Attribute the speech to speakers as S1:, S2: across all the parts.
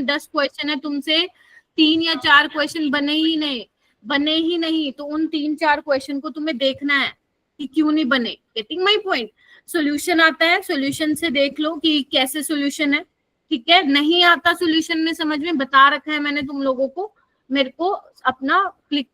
S1: में 10 क्वेश्चन है, तुमसे 3 या 4 क्वेश्चन बने ही नहीं, तो उन 3-4 क्वेश्चन को तुम्हें देखना है कि क्यों नहीं बने। Getting my point. सोल्यूशन आता है, सोल्यूशन से देख लो कि कैसे सोल्यूशन है, ठीक है। नहीं आता सोल्यूशन में समझ में, बता रखा है मैंने तुम लोगों को, मेरे को अपना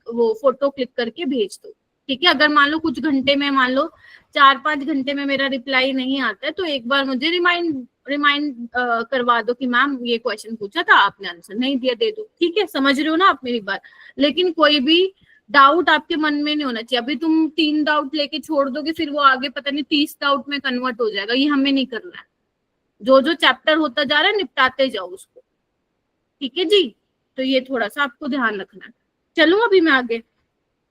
S1: वो फोटो क्लिक करके भेज दो, ठीक है। अगर मान लो कुछ घंटे में, मान लो 4-5 घंटे में मेरा रिप्लाई नहीं आता है, तो एक बार मुझे रिमाइंड करवा दो कि मैम ये क्वेश्चन पूछा था, आपने आंसर नहीं दिया, दे दो, ठीक है। समझ रहे हो ना आप मेरी बात। लेकिन कोई भी डाउट आपके मन में नहीं होना चाहिए। अभी तुम 3 डाउट लेके छोड़ दोगे, फिर वो आगे पता नहीं 30 डाउट में कन्वर्ट हो जाएगा, ये हमें नहीं करना है। जो जो चैप्टर होता जा रहा है निपटाते जाओ उसको, ठीक है जी। तो ये थोड़ा सा आपको ध्यान रखना है। चलूं अभी मैं आगे,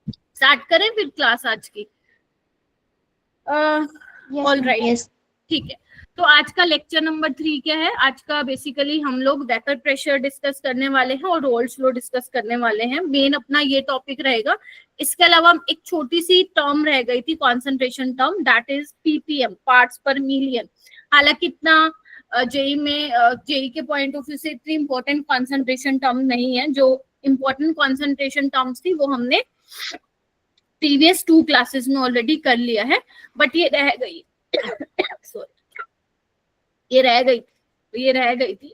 S1: स्टार्ट करें फिर क्लास आज की। ऑल राइट, ठीक है। तो आज का लेक्चर नंबर 3 क्या है? आज का बेसिकली हम लोग वेपर प्रेशर डिस्कस करने वाले हैं और रोल्स लॉ डिस्कस करने वाले हैं। मेन अपना ये टॉपिक रहेगा। इसके अलावा एक छोटी सी टर्म रह गई थी, concentration term, that is ppm, parts पर मिलियन। हालांकि इतना जेई के पॉइंट ऑफ व्यू से इतनी इंपॉर्टेंट कॉन्सेंट्रेशन टर्म नहीं है। जो इंपॉर्टेंट कॉन्सेंट्रेशन टर्म्स थी वो हमने प्रीवियस 2 क्लासेस में ऑलरेडी कर लिया है, बट ये रह गई सॉरी, ये रह गई थी।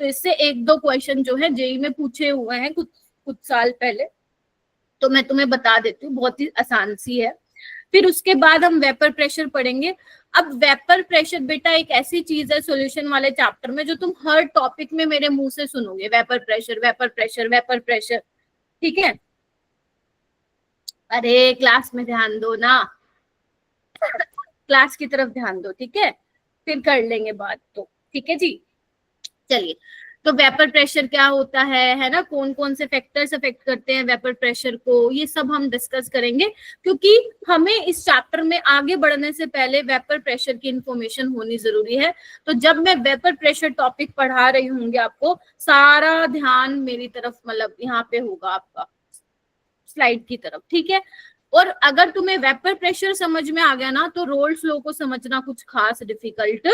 S1: तो इससे 1-2 क्वेश्चन जो है जेई में पूछे हुए हैं कुछ साल पहले, तो मैं तुम्हें बता देती हूँ, बहुत ही आसान सी है। फिर उसके बाद हम वेपर प्रेशर पढ़ेंगे। अब वेपर प्रेशर बेटा एक ऐसी चीज है सॉल्यूशन वाले चैप्टर में जो तुम हर टॉपिक में मेरे मुंह से सुनोगे, vapour pressure vapour pressure vapour pressure, ठीक है। अरे क्लास में ध्यान दो ना, क्लास की तरफ ध्यान दो, ठीक है। फिर कर लेंगे बात, तो ठीक है जी। चलिए, तो वेपर प्रेशर क्या होता है ना, कौन कौन से फैक्टर्स अफेक्ट करते हैं वेपर प्रेशर को, ये सब हम डिस्कस करेंगे। क्योंकि हमें इस चैप्टर में आगे बढ़ने से पहले वेपर प्रेशर की इंफॉर्मेशन होनी जरूरी है। तो जब मैं वेपर प्रेशर टॉपिक पढ़ा रही होंगी आपको, सारा ध्यान मेरी तरफ, मतलब यहाँ पे होगा आपका स्लाइड की तरफ, ठीक है। और अगर तुम्हें वेपर प्रेशर समझ में आ गया ना, तो रोल्स लॉ को समझना कुछ खास डिफिकल्ट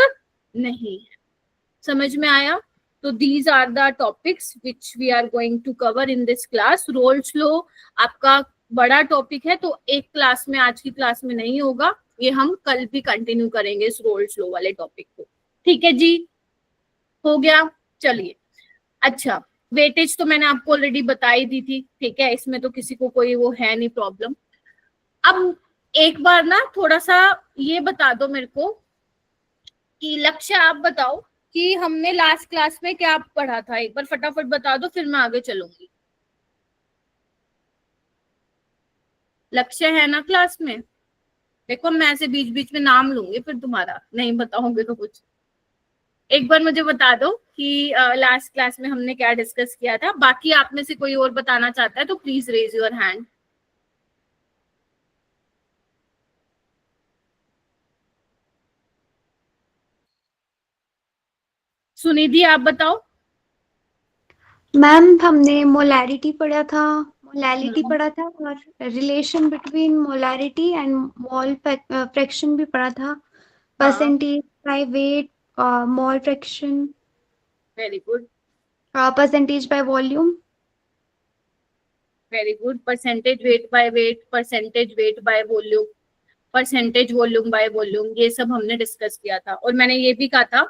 S1: नहीं है। समझ में आया? तो these are the topics which we are going to cover in this class. Roles law आपका बड़ा टॉपिक है, तो एक क्लास में, आज की क्लास में नहीं होगा, ये हम कल भी कंटिन्यू करेंगे इस रोल्स लॉ वाले टॉपिक को, ठीक है जी। हो गया, चलिए। अच्छा, वेटेज तो मैंने आपको ऑलरेडी बताई दी थी, ठीक है, इसमें तो किसी को कोई वो है नहीं प्रॉब्लम। अब एक बार ना थोड़ा सा ये बता दो मेरे को कि लक्ष्य, आप बताओ कि हमने लास्ट क्लास में क्या पढ़ा था, एक बार फटाफट बता दो, फिर मैं आगे चलूंगी। लक्ष्य है ना क्लास में? देखो मैं ऐसे बीच बीच में नाम लूंगी, फिर तुम्हारा नहीं बताओगे तो कुछ। एक बार मुझे बता दो कि लास्ट क्लास में हमने क्या डिस्कस किया था। बाकी आप में से कोई और बताना चाहता है तो please raise your hand. Sunidhi आप बताओ।
S2: मैम हमने मोलैरिटी पढ़ा था, मोलैलिटी पढ़ा था, और relation between molarity and mole fraction भी पढ़ा था, percentage by weight, mole fraction,
S1: very good,
S2: percentage by volume.
S1: Very good. Percentage weight by weight, percentage weight by volume, percentage volume by volume, ये सब हमने discuss किया था। और मैंने ये भी कहा था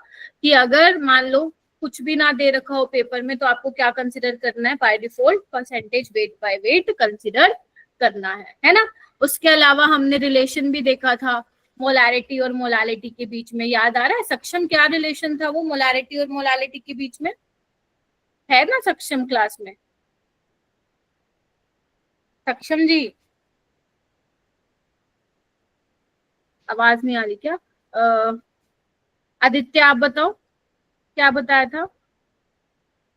S1: कि अगर मान लो कुछ भी ना दे रखा हो पेपर में, तो आपको क्या कंसिडर करना है? By default percentage weight by weight consider करना है ना। उसके अलावा हमने रिलेशन भी देखा था मोलारिटी और मोलालिटी के बीच में, याद आ रहा है? सक्षम क्या रिलेशन था वो मोलारिटी और मोलालिटी के बीच में, है ना सक्षम क्लास में? सक्षम जी, आवाज नहीं आ रही क्या? आदित्य आप बताओ, क्या बताया था?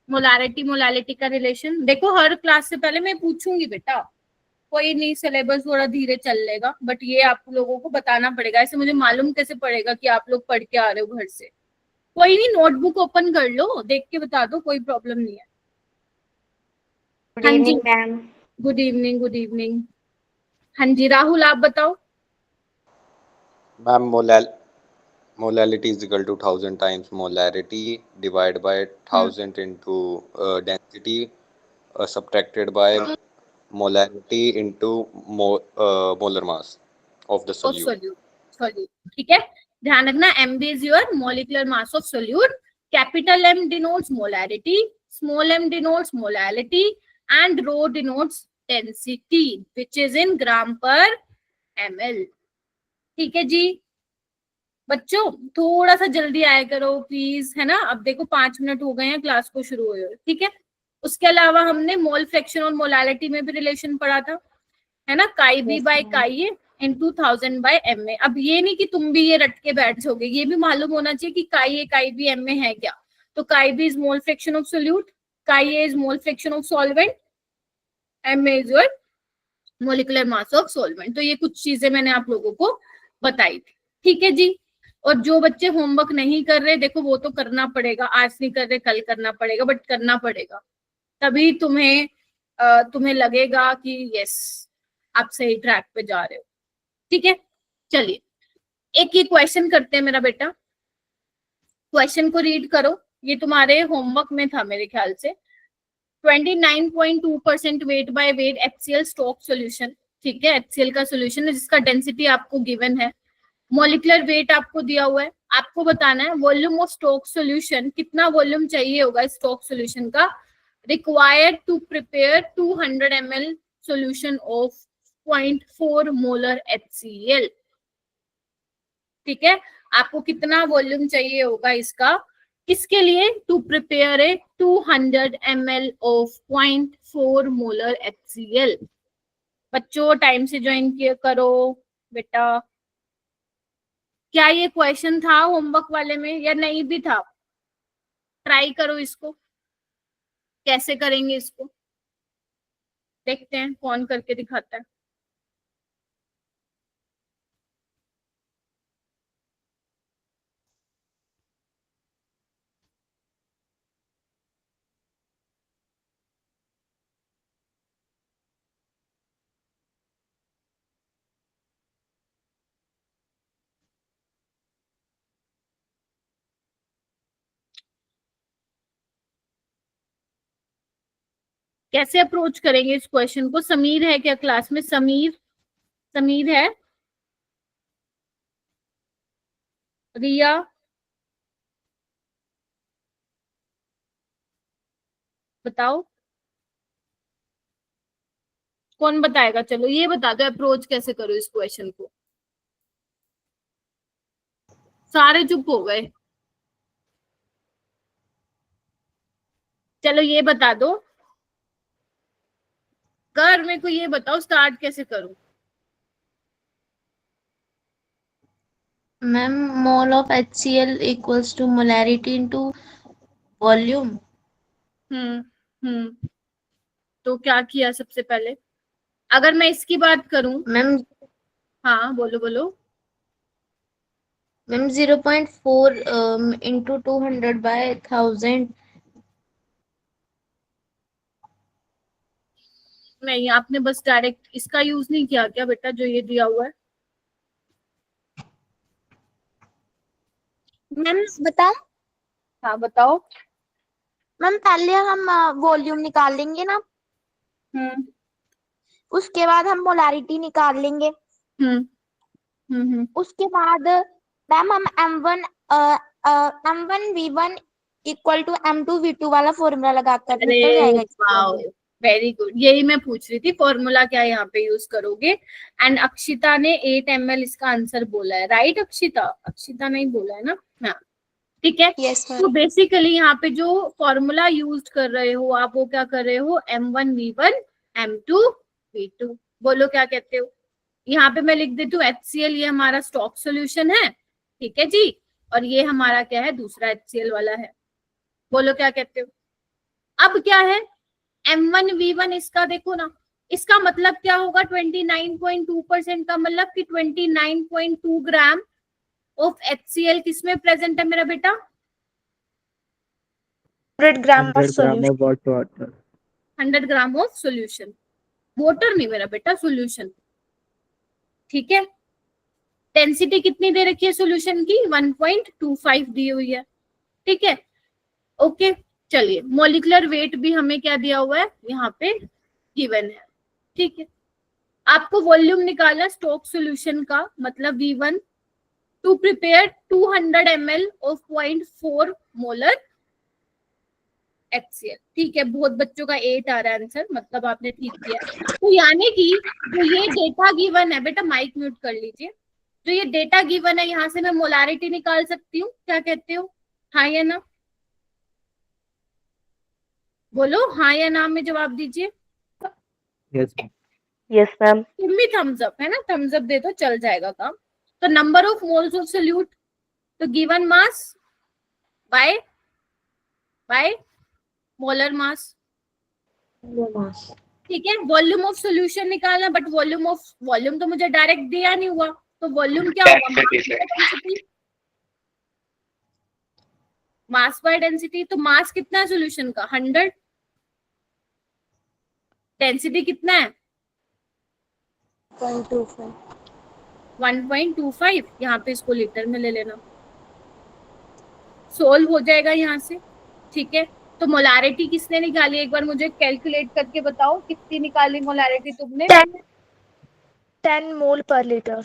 S1: मोलारिटी मोलालिटी का रिलेशन देखो, हर क्लास से पहले मैं पूछूंगी बेटा, कोई नहीं, सिलेबस थोड़ा धीरे चल लेगा, बट ये आप लोगों को बताना पड़ेगा। ऐसे मुझे मालूम कैसे पड़ेगा कि आप लोग पढ़ के आ रहे हो घर से? कोई नहीं, नोटबुक ओपन कर लो, देख के बता दो, कोई प्रॉब्लम नहीं है।
S2: गुड
S1: हाँ जी,
S2: evening ma'am.
S1: Good evening, good evening. हाँ जी, राहुल आप बताओ।
S3: Ma'am molality is equal to 1000 times molarity divided by 1000 into density subtracted by molarity into molar mass of the
S1: of
S3: solute.
S1: Solute solute ठीक है, ध्यान रखना mb is your molecular mass of solute, capital M denotes molarity, small m denotes molality and rho denotes density which is in gram per ml। ठीक है जी बच्चों, थोड़ा सा जल्दी आया करो प्लीज, है ना। अब देखो 5 मिनट हो गए हैं क्लास को शुरू हुए हुए, ठीक है। उसके अलावा हमने मोल फ्रैक्शन और मोलालिटी में भी रिलेशन पढ़ा था, है ना, काई B by chi A into 1000 by M A. अब ये नहीं कि तुम भी ये रट के बैठ जाओगे, ये भी मालूम होना चाहिए कि काई बी एम ए है क्या। तो chi B is mole fraction of solute, chi A is mole fraction of solvent, M A is your molecular mass of solvent. तो ये कुछ चीजें मैंने आप लोगों को बताई थी, ठीक है जी। और जो बच्चे होमवर्क नहीं कर रहे, देखो वो तो करना पड़ेगा, आज नहीं कर रहे कल करना पड़ेगा, बट करना पड़ेगा, तभी तुम्हें लगेगा कि यस आप सही ट्रैक पे जा रहे हो, ठीक है। चलिए एक ही क्वेश्चन करते हैं मेरा बेटा, क्वेश्चन को रीड करो, ये तुम्हारे होमवर्क में था मेरे ख्याल से। 29.2% weight by weight HCl stock solution, ठीक है, HCl का सॉल्यूशन है जिसका डेंसिटी आपको गिवन है, मॉलिक्यूलर वेट आपको दिया हुआ है, आपको बताना है वॉल्यूम ऑफ स्टॉक सॉल्यूशन, कितना वॉल्यूम चाहिए होगा स्टॉक सॉल्यूशन का, required to prepare 200 ml solution of 0.4 molar HCl। ठीक है, आपको कितना वॉल्यूम चाहिए होगा इसका, किसके लिए, to prepare a 200 ml of 0.4 molar HCl। बच्चों टाइम से ज्वाइन किया करो बेटा। क्या ये क्वेश्चन था होमवर्क वाले में या नहीं भी था? ट्राई करो इसको, कैसे करेंगे इसको, देखते हैं कौन करके दिखाता है। कैसे अप्रोच करेंगे इस क्वेश्चन को? समीर है क्या क्लास में? समीर है, रिया, बताओ कौन बताएगा? चलो ये बता दो अप्रोच कैसे करो इस क्वेश्चन को। सारे चुप हो गए, चलो ये बता दो, कर मेरे को ये बताओ स्टार्ट कैसे करूं।
S4: Ma'am mole of HCl equals to molarity into volume.
S1: तो क्या किया सबसे पहले, अगर मैं इसकी बात करूं
S4: मैम,
S1: हाँ बोलो बोलो।
S4: Ma'am 0.4 into 200 by 1000।
S1: नहीं, आपने बस डायरेक्ट इसका यूज नहीं किया क्या बेटा, जो ये दिया हुआ है?
S4: मैम बताओ।
S1: हाँ बताओ।
S4: मैम पहले हम वॉल्यूम निकाल लेंगे ना, उसके बाद हम मोलारिटी निकाल लेंगे, उसके बाद मैम हम M1 V1 equal to M2 V2 वाला फॉर्मूला लगाकर निकल जाएगा।
S1: वेरी गुड, यही मैं पूछ रही थी, फॉर्मूला क्या यहाँ पे यूज करोगे। एंड अक्षिता ने 8 ml इसका आंसर बोला है, राइट अक्षिता? अक्षिता नहीं बोला है ना? हाँ ठीक है।
S4: यस
S1: तो बेसिकली यहाँ पे जो फॉर्मूला यूज कर रहे हो आप, वो क्या कर रहे हो, M1 V1 M2 V2। बोलो क्या कहते हो? यहाँ पे मैं लिख देती हूँ HCl, ये हमारा स्टॉक सोल्यूशन है, ठीक है जी, और ये हमारा क्या है, दूसरा HCl वाला है। बोलो क्या कहते हो? अब क्या है M1 V1, इसका देखो ना, इसका मतलब क्या होगा, 29.2% का मतलब कि 29.2 ग्राम ऑफ HCl किसमें प्रेजेंट है मेरा बेटा?
S4: 100 gram of
S5: 100 gram
S4: solution.
S5: Of water.
S1: 100 gram of solution, water नहीं मेरा बेटा, सोल्यूशन, ठीक है। डेंसिटी कितनी दे रखी है सॉल्यूशन की, 1.25 दी हुई है, ठीक है। ओके, चलिए मॉलिक्यूलर वेट भी हमें क्या दिया हुआ है यहाँ पे गिवन है, ठीक है। आपको वॉल्यूम निकालना स्टोक सॉल्यूशन का, मतलब V1 to prepare 200 ml of 0.4 molar HCl, ठीक है। बहुत बच्चों का 8 आ रहा है आंसर, मतलब आपने ठीक किया। तो यानी कि जो ये डेटा गिवन है, बेटा माइक म्यूट कर लीजिए, जो ये डेटा गिवन है यहाँ से मैं मोलारिटी निकाल सकती हूँ, क्या कहते हो, हाँ या ना, बोलो हाँ या ना में जवाब दीजिए।
S5: Yes ma'am.
S1: तुम भी थम्स अप, है ना, थम्स अप दे दो, चल जाएगा काम। तो number of moles of solute, तो given mass by molar mass, ठीक है। वॉल्यूम ऑफ सॉल्यूशन निकालना, बट वॉल्यूम तो मुझे डायरेक्ट दिया नहीं हुआ, तो वॉल्यूम क्या होगा, मास बाय डेंसिटी। तो मास कितना है सॉल्यूशन का, 100, डेंसिटी कितना है 1.25, यहाँ पे इसको लीटर में ले लेना, सोल्व हो जाएगा यहाँ से, ठीक है। तो मोलारिटी किसने निकाली, एक बार मुझे कैलकुलेट करके बताओ कितनी निकाली मोलारिटी तुमने।
S4: 10 मोल पर लीटर।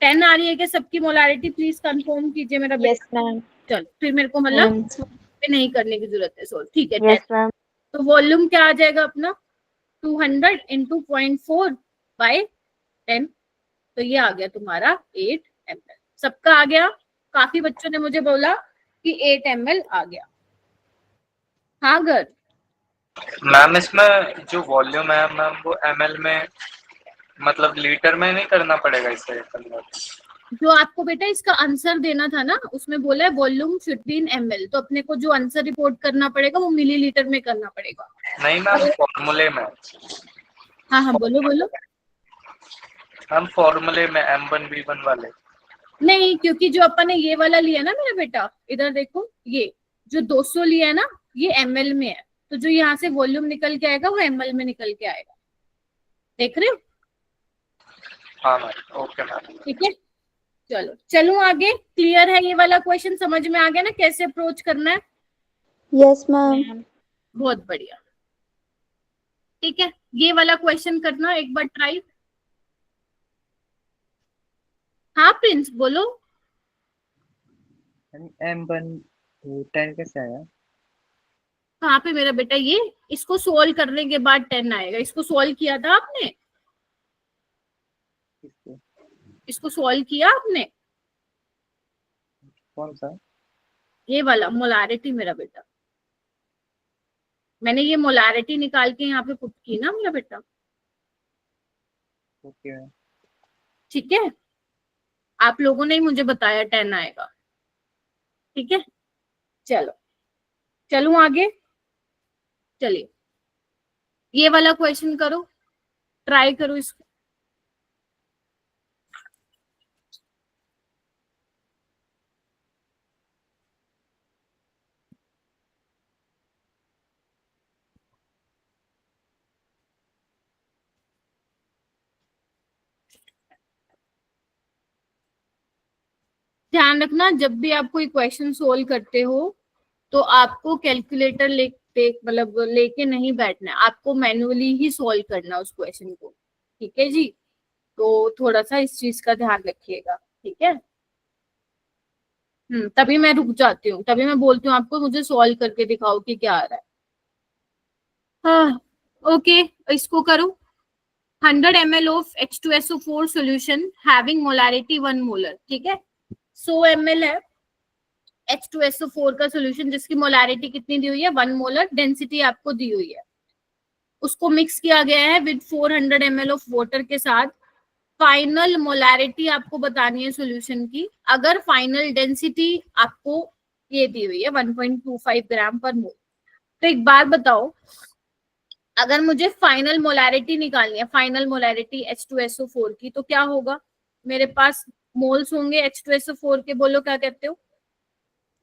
S1: 10 आ रही है क्या सबकी मोलारिटी, प्लीज कंफर्म कीजिए मेरा
S4: यस मैम।
S1: चलो फिर मेरे को मतलब नहीं करने की जरूरत है सोल्व, ठीक है।
S5: Yes ma'am.
S1: तो वॉल्यूम क्या आ जाएगा अपना, 200 इंटू 0.4 बाय 10, तो ये आ गया तुम्हारा 8 ml। सबका आ गया, काफी बच्चों ने मुझे बोला कि 8 ml आ गया। हाँ घर
S6: मैम इसमें जो वॉल्यूम है मैम वो ml में मतलब लीटर में नहीं करना पड़ेगा इसे कन्वर्ट।
S1: जो आपको बेटा इसका आंसर देना था ना, उसमें बोला है वॉल्यूम 15 ml, तो अपने को जो आंसर रिपोर्ट करना पड़ेगा वो मिलीलीटर में करना पड़ेगा।
S6: नहीं मैम फॉर्मूले में।
S1: हाँ हाँ बोलो बोलो।
S6: मैम फॉर्मूले में M1 V1 वाले
S1: नहीं, क्योंकि जो अपन ने ये वाला लिया ना मेरा बेटा, इधर देखो, ये जो 200 लिया है ना, ये ml में है, तो जो यहाँ से वॉल्यूम निकल के आएगा वो ml में निकल के आएगा, देख रहे हो।
S6: हाँ मैम ओके मैम।
S1: ठीक है, चलो चलो आगे। क्लियर है ये वाला क्वेश्चन, समझ में आ गया ना कैसे अप्रोच करना है।
S4: Yes ma'am.
S1: बहुत बढ़िया, ठीक है। ये वाला क्वेश्चन करना एक बार ट्राई। हाँ प्रिंस बोलो।
S7: M1 10 कैसे आया?
S1: कहाँ पे मेरा बेटा, ये इसको सोल्व करने के बाद 10 आएगा। इसको सोल्व किया था आपने,
S7: किसको?
S1: इसको सोल्व किया आपने,
S7: कौन सा?
S1: ये वाला मोलारिटी मेरा बेटा। मैंने ये मोलारिटी निकाल के यहाँ पे पुट की ना मेरा बेटा,
S7: ओके।
S1: ठीक है। आप लोगों ने ही मुझे बताया 10 आएगा, ठीक है। चलो चलूं आगे, चलिए ये वाला क्वेश्चन करो, ट्राई करो इसको। ध्यान रखना जब भी आप कोई क्वेश्चन सोल्व करते हो तो आपको कैलकुलेटर मतलब लेके नहीं बैठना है, आपको मैन्युअली ही सोल्व करना है उस क्वेश्चन को, ठीक है जी। तो थोड़ा सा इस चीज का ध्यान रखिएगा, ठीक है। तभी मैं रुक जाती हूँ, तभी मैं बोलती हूँ आपको मुझे सोल्व करके दिखाओ कि क्या आ रहा है। हाँ ओके, इसको करो। 100 ml of H2SO4 solution having molarity 1 molar, ठीक है। 100 ml है H2SO4 का सॉल्यूशन जिसकी मोलारिटी कितनी दी हुई है 1 मोलर, डेंसिटी आपको दी हुई है। उसको मिक्स किया गया है विद 400 ml ऑफ वाटर के साथ। फाइनल मोलारिटी आपको बतानी है सॉल्यूशन की। अगर फाइनल डेंसिटी आपको ये दी हुई है 1.25 ग्राम पर मोल, तो एक बात बताओ, अगर मुझे फाइनल मोलारिटी निकालनी है, फाइनल मोलारिटी H2SO4 की, तो क्या होगा, मेरे पास मोल्स होंगे H2SO4 के, बोलो क्या कहते हो।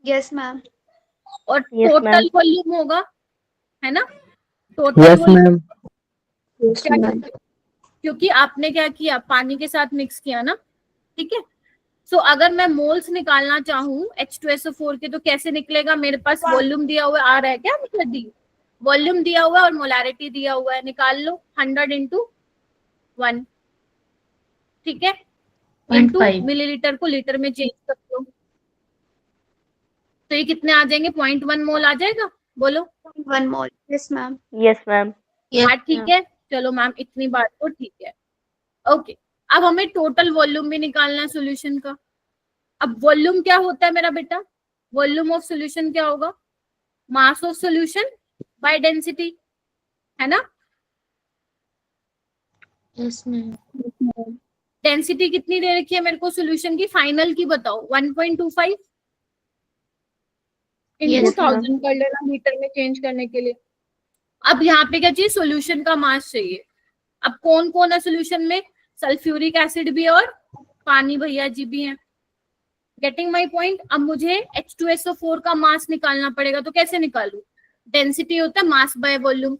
S2: Yes ma'am.
S1: और
S5: Yes,
S1: टोटल
S5: ma'am.
S1: वॉल्यूम होगा, है ना, टोटल
S7: यस
S1: वॉल्यूम।
S7: मैम।
S1: क्योंकि आपने क्या किया, पानी के साथ मिक्स किया ना, ठीक है। सो अगर मैं मोल्स निकालना चाहूँ H2SO4 के तो कैसे निकलेगा? मेरे पास वॉल्यूम दिया हुआ आ रहा है क्या? मतलब दी वॉल्यूम दिया हुआ है और मोलारिटी दिया हुआ है, निकाल लो 100 into 1, ठीक है, इंटू मिलीलीटर को लीटर में चेंज कर दो, तो ये कितने आ जाएंगे? 0.1 मोल आ जाएगा, बोलो।
S2: 1 mole. Yes, ma'am.
S5: Yes ma'am.
S1: हाँ ठीक है, चलो मैम इतनी बात तो ठीक है। ओके, अब हमें टोटल वॉल्यूम भी निकालना है सॉल्यूशन का। अब वॉल्यूम क्या होता है मेरा बेटा? वॉल्यूम ऑफ सॉल्यूशन क्या होगा? Mass of solution by density, है ना?
S5: Yes ma'am.
S1: डेंसिटी कितनी दे रखी है मेरे को सॉल्यूशन की? फाइनल की बताओ। 1.25 इंटू 1000 कर लेना लीटर में चेंज करने के लिए। अब यहाँ पे क्या चाहिए? सॉल्यूशन का मास चाहिए। अब कौन कौन है सॉल्यूशन में? सल्फ्यूरिक एसिड भी और पानी भैया जी भी हैं। Getting my point? अब मुझे H2SO4 का मास निकालना पड़ेगा, तो कैसे निकालू? डेंसिटी होता है मास बाय वॉल्यूम,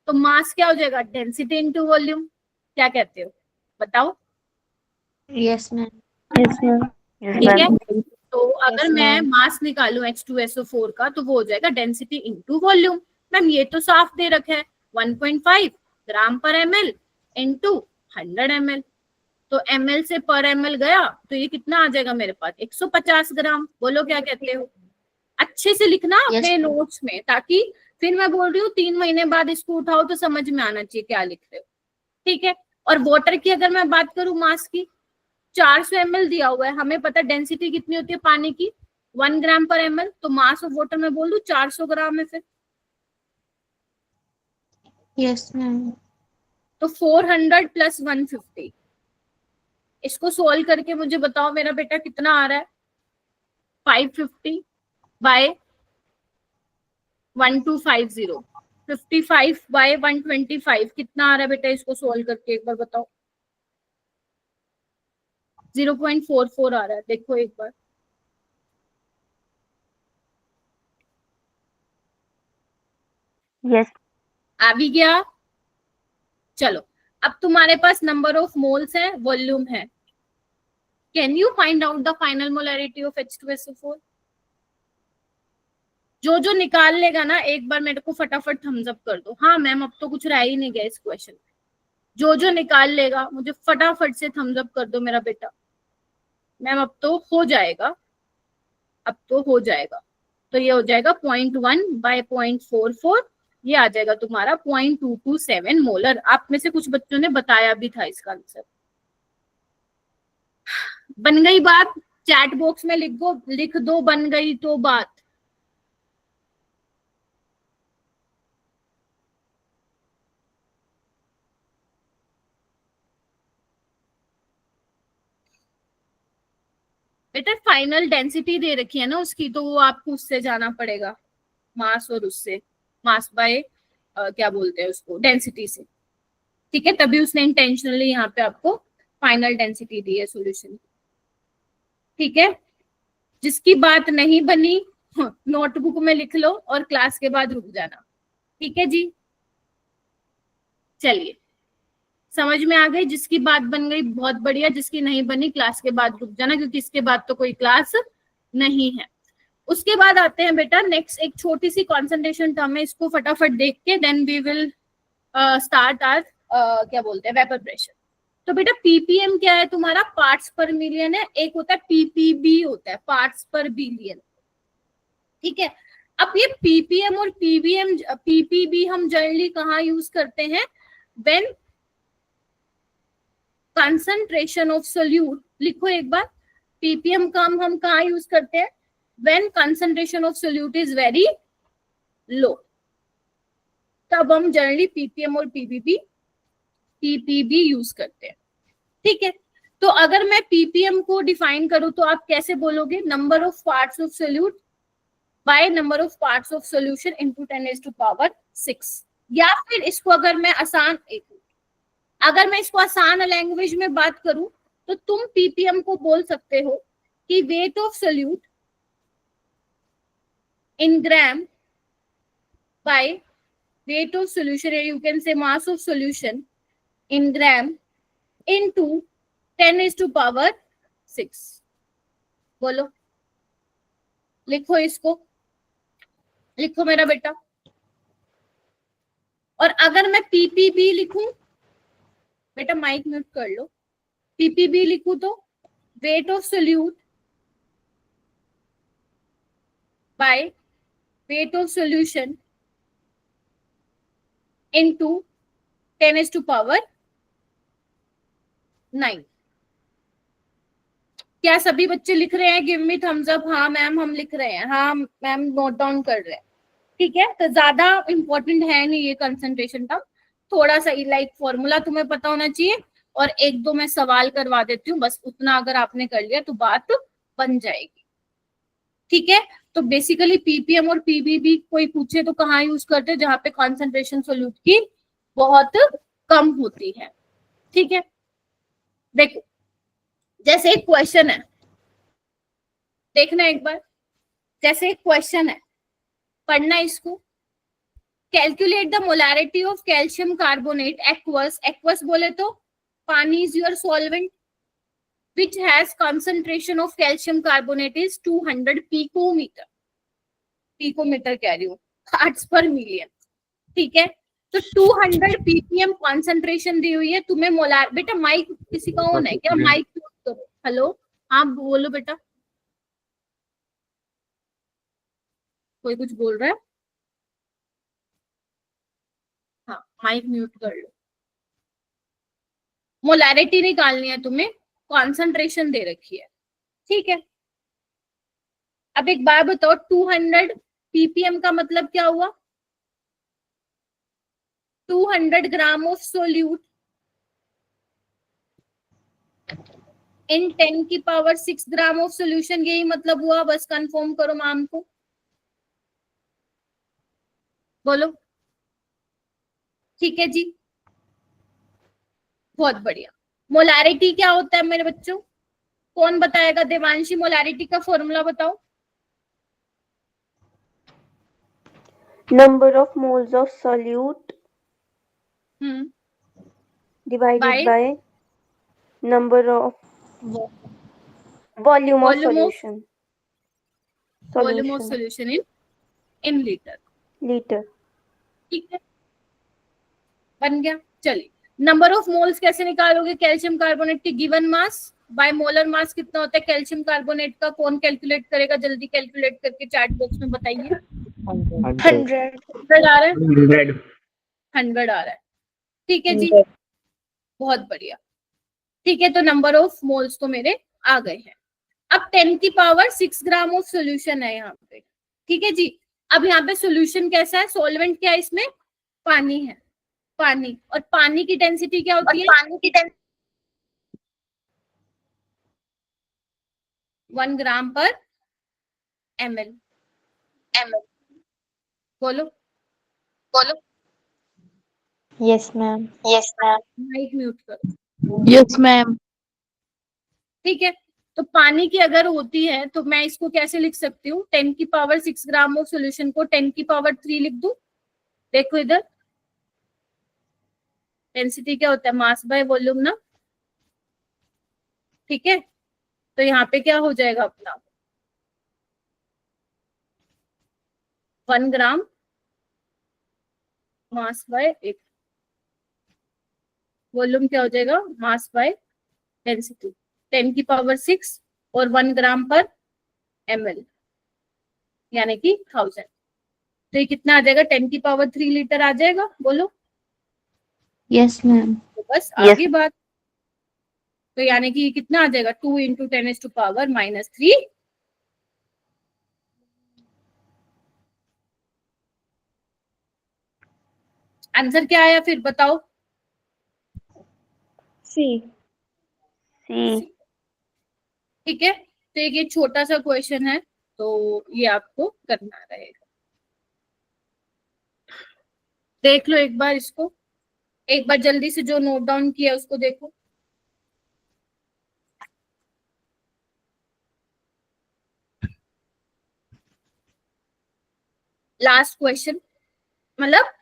S1: तो मास क्या हो जाएगा? Density into volume. क्या कहते हो बताओ?
S5: Yes ma'am. Yes ma'am.
S1: ठीक है, तो अगर मैं मास निकालूं H2SO4 का तो वो हो जाएगा डेंसिटी इंटू वॉल्यूम। मैम ये तो साफ दे रखा है 1.5 ग्राम पर ml इंटू 100 ml, तो ml से पर ml गया तो ये कितना आ जाएगा मेरे पास? 150 ग्राम। बोलो क्या कहते हो? अच्छे से लिखना अपने नोट्स में, ताकि फिर मैं बोल रही हूँ 3 महीने बाद इसको उठाओ तो समझ में आना चाहिए क्या लिख रहे हो, ठीक है। और वाटर की अगर मैं बात करूं मास की, 400 ml दिया हुआ है, हमें पता डेंसिटी कितनी होती है पानी की? 1 ग्राम पर ml, तो मास ऑफ वाटर में बोल दूं 400 ग्राम है फिर।
S5: Yes ma'am.
S1: तो 400 प्लस 150, इसको सोल्व करके मुझे बताओ मेरा बेटा कितना आ रहा है? 550 बाय 1250, 55 बाय 125 कितना आ रहा है बेटा? इसको सोल्व करके एक बार बताओ। 0.44 आ रहा है, देखो एक बार।
S5: यस।
S1: आ भी गया? चलो, अब तुम्हारे पास नंबर ऑफ मोल्स है, वॉल्यूम है। Can you find out the final molarity of H2SO4? जो जो निकाल लेगा ना, एक बार मेरे को फटाफट थम्स अप कर दो। हाँ मैम, अब तो कुछ रह ही नहीं गया इस क्वेश्चन में। जो जो निकाल लेगा मुझे फटाफट से थम्स अप कर दो मेरा बेटा। मैम अब तो हो जाएगा, अब तो हो जाएगा। तो ये हो जाएगा 0.1 बाय 0.44, ये आ जाएगा तुम्हारा 0.227 मोलर। आप में से कुछ बच्चों ने बताया भी था इसका आंसर। बन गई बात? चैट बॉक्स में लिख दो बन गई तो बात। बेटा फाइनल डेंसिटी दे रखी है ना उसकी, तो वो आपको उससे जाना पड़ेगा, मास और उससे, मास बाय क्या बोलते हैं उसको, डेंसिटी से, ठीक है। तभी उसने इंटेंशनली यहाँ पे आपको फाइनल डेंसिटी दी है सॉल्यूशन, ठीक है। जिसकी बात नहीं बनी नोटबुक में लिख लो और क्लास के बाद रुक जाना, ठीक है जी। चलिए, समझ में आ गई? जिसकी बात बन गई बहुत बढ़िया, जिसकी नहीं बनी क्लास के बाद रुक जाना, क्योंकि इसके बाद तो कोई क्लास नहीं है। उसके बाद आते हैं बेटा नेक्स्ट, एक छोटी सी कॉन्सेंट्रेशन टर्म है, इसको फटाफट देख के then we will start our क्या बोलते हैं वेपर प्रेशर। तो बेटा पीपीएम क्या है तुम्हारा? पार्ट्स पर मिलियन है। एक होता है पीपीबी, होता है पार्ट्स पर बिलियन, ठीक है। अब ये पीपीएम और पीपीबी हम जनरली कहाँ यूज करते हैं? व्हेन कंसंट्रेशन ऑफ सोल्यूट, लिखो एक बार, पीपीएम का हम कहाँ यूज करते हैं? When concentration of solute is very low, तब हम जनरली पीपीएम और पीपीबी यूज करते हैं, ठीक है। तो अगर मैं पीपीएम को डिफाइन करूं तो आप कैसे बोलोगे? Number of parts of solute by number of parts of solution into 10⁶। या फिर इसको अगर मैं आसान लैंग्वेज में बात करूं तो तुम पीपीएम को बोल सकते हो कि weight of solute in gram bye weight of solution, you can say mass of solution in gram into 10⁶, बोलो, लिखो इसको, लिखो मेरा बेटा। और अगर मैं पीपीबी लिखूं, बेटा माइक म्यूट कर लो, पीपीबी लिखूं तो weight of solute by weight of solution into 10⁻⁹। क्या सभी बच्चे लिख रहे हैं? Give me thumbs up. हाँ मैम हम लिख रहे हैं, हाँ मैम नोट डाउन कर रहे हैं। ठीक है, तो ज्यादा इंपॉर्टेंट है नहीं ये कंसंट्रेशन टर्म, थोड़ा सा लाइक फॉर्मूला तुम्हें पता होना चाहिए और एक दो मैं सवाल करवा देती हूँ, बस उतना अगर आपने कर लिया तो बात बन जाएगी। ठीक है, तो बेसिकली पीपीएम और पीबीबी कोई पूछे तो कहाँ यूज करते हैं? जहां पे कॉन्सेंट्रेशन सोल्यूट की बहुत कम होती है। ठीक है, देखो जैसे एक क्वेश्चन है, देखना एक बार, जैसे एक क्वेश्चन है, पढ़ना इसको। Calculate the molarity of calcium carbonate aqueous, aqueous बोले तो पानी is your solvent, which has concentration of calcium carbonate is 200 picometer, picometer कह रही हूँ, parts per million। ठीक है, तो 200 ppm कॉन्सेंट्रेशन दी हुई है तुम्हें मोलार। बेटा माइक किसी का ऑन है क्या? माइक म्यूट करो। हेलो, हाँ बोलो बेटा, कोई कुछ बोल रहा है? हाँ माइक म्यूट कर लो। मोलैरिटी निकालनी है तुम्हें, कॉन्सेंट्रेशन दे रखी है। ठीक है, अब एक बार बताओ, 200 ppm का मतलब क्या हुआ? 200 gram of solute in 10⁻⁶ gram of solution, यही मतलब हुआ। बस कंफर्म करो मैम को, बोलो। ठीक है जी, बहुत बढ़िया। मोलैरिटी क्या होता है मेरे बच्चों? कौन बताएगा? देवांशी, मोलैरिटी का फॉर्मूला बताओ।
S8: Number of moles of solute divided
S1: By
S8: by number of volume of solution.
S1: Volume of solution in litre.
S8: Liter.
S1: ठीक है, बन गया। चलिए, नंबर ऑफ मोल्स कैसे निकालोगे? कैल्शियम कार्बोनेट की गिवन मास बाय मोलर मास कितना होता है कैल्शियम कार्बोनेट का? कौन कैलकुलेट करेगा? जल्दी कैलकुलेट करके चैट बॉक्स में बताइए। 100 आ रहा है, 100 आ रहा है। ठीक है जी, बहुत बढ़िया। ठीक है, तो नंबर ऑफ मोल्स तो मेरे आ गए हैं। अब 10⁻⁶ ग्राम ऑफ सोल्यूशन है यहाँ पे। ठीक है जी, अब यहाँ पे सोल्यूशन कैसा है? सॉल्वेंट क्या है इसमें? पानी है, पानी। और पानी की डेंसिटी क्या होती है? पानी की डेंसिटी 1 ग्राम पर ml। बोलो, बोलो।
S5: Yes, ma'am.
S1: माइक म्यूट करो।
S5: Yes, ma'am.
S1: ठीक है, तो पानी की अगर होती है तो मैं इसको कैसे लिख सकती हूँ? 10⁻⁶ ग्राम ऑफ सोल्यूशन को 10⁻³ लिख दूं। देखो इधर, डेंसिटी क्या होता है? मास बाय वॉल्यूम ना। ठीक है, तो यहाँ पे क्या हो जाएगा अपना? 1 ग्राम मास बाय 1, वॉल्यूम क्या हो जाएगा? मास बाय डेंसिटी 10⁻⁶ और 1 ग्राम पर ml, यानी कि 1000। तो ये कितना आ जाएगा? 10⁻³ लीटर आ जाएगा। बोलो।
S5: Yes, ma'am.
S1: तो बस आगे बात, तो यानी कि कितना आ जाएगा? 2 × 10⁻³ आंसर क्या आया फिर बताओ?
S8: C.
S1: ठीक है, तो ये छोटा सा क्वेश्चन है, तो ये आपको करना रहेगा। देख लो एक बार इसको, एक बार जल्दी से जो नोट डाउन किया उसको देखो। लास्ट क्वेश्चन, मतलब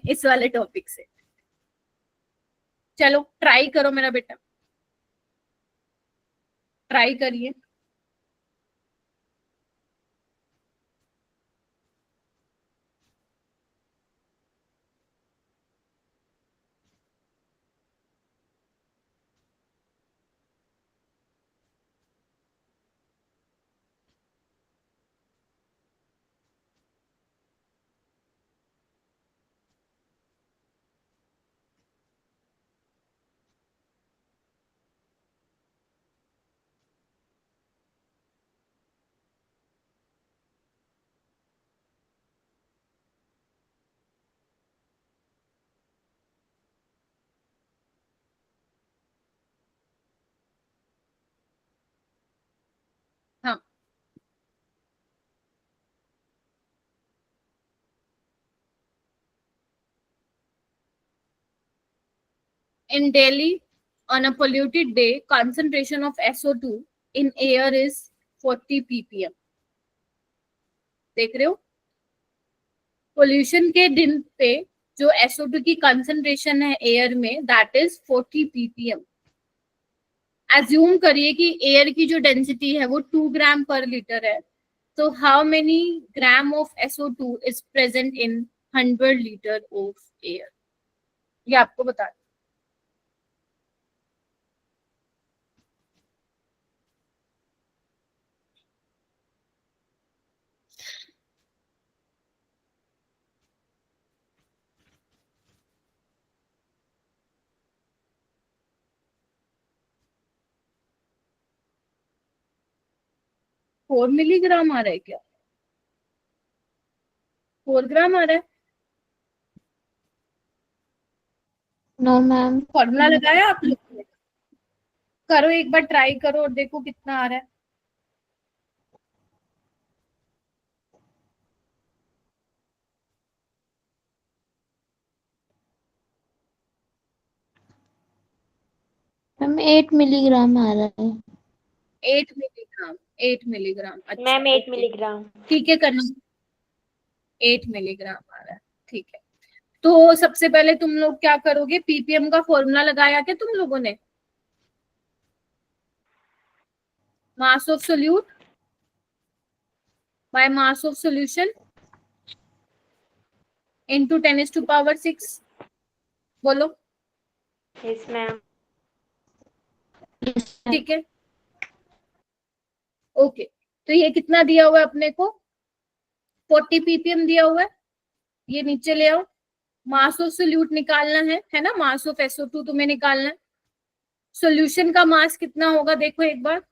S1: इस वाले टॉपिक से। चलो ट्राई करो मेरा बेटा, ट्राई करिए। In Delhi, on a polluted day, concentration of SO2 in air is 40 ppm. देख रहे हो, पोल्यूशन के दिन पे जो SO2 की कंसंट्रेशन है एयर में, दैट इज 40 ppm. एज्यूम करिए कि एयर की जो डेंसिटी है वो 2 ग्राम पर लीटर है, तो how many gram of SO2 is present in 100 litre of air, ये आपको बता दें. फोर मिलीग्राम आ रहा है क्या? 4 ग्राम आ रहा है.
S5: No ma'am.
S1: फॉर्मूला लगाया आप लोग ने? करो एक बार, ट्राई करो और देखो कितना आ रहा है.
S5: मैम 8 मिलीग्राम आ रहा है.
S1: 8 मिलीग्राम. 8 मिलीग्राम. अच्छा,
S8: मैम 8
S1: okay.
S8: मिलीग्राम।
S1: ठीक है, करना. 8 मिलीग्राम आ रहा है, ठीक है. तो सबसे पहले तुम लोग क्या करोगे, पीपीएम का फॉर्मूला लगाया क्या तुम लोगों ने? मास of solute by mass of solution into 10⁶ बोलो.
S8: Yes ma'am.
S1: ठीक है, ओके. तो ये कितना दिया हुआ है अपने को? 40 ppm दिया हुआ है. ये नीचे ले आओ. मास ऑफ सोल्यूट निकालना है ना, मास ऑफ SO2 तुम्हें निकालना है. सॉल्यूशन का मास कितना होगा देखो एक बार.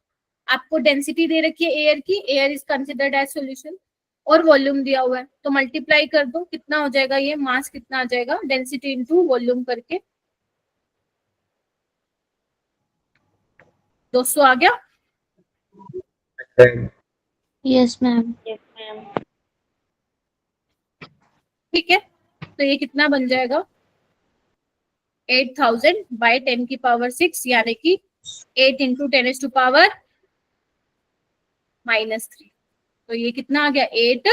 S1: आपको डेंसिटी दे रखी है एयर की, air is considered as solution, और वॉल्यूम दिया हुआ है, तो मल्टीप्लाई कर दो, कितना हो जाएगा ये मास, कितना आ जाएगा, डेंसिटी इनटू वॉल्यूम करके 200 आ गया.
S5: Yes ma'am.
S8: Yes ma'am.
S1: ठीक है, तो ये कितना बन जाएगा, 8000 बाय 10⁶, यानी कि 8 इंटू 10⁻³ -3. तो ये कितना आ गया, 8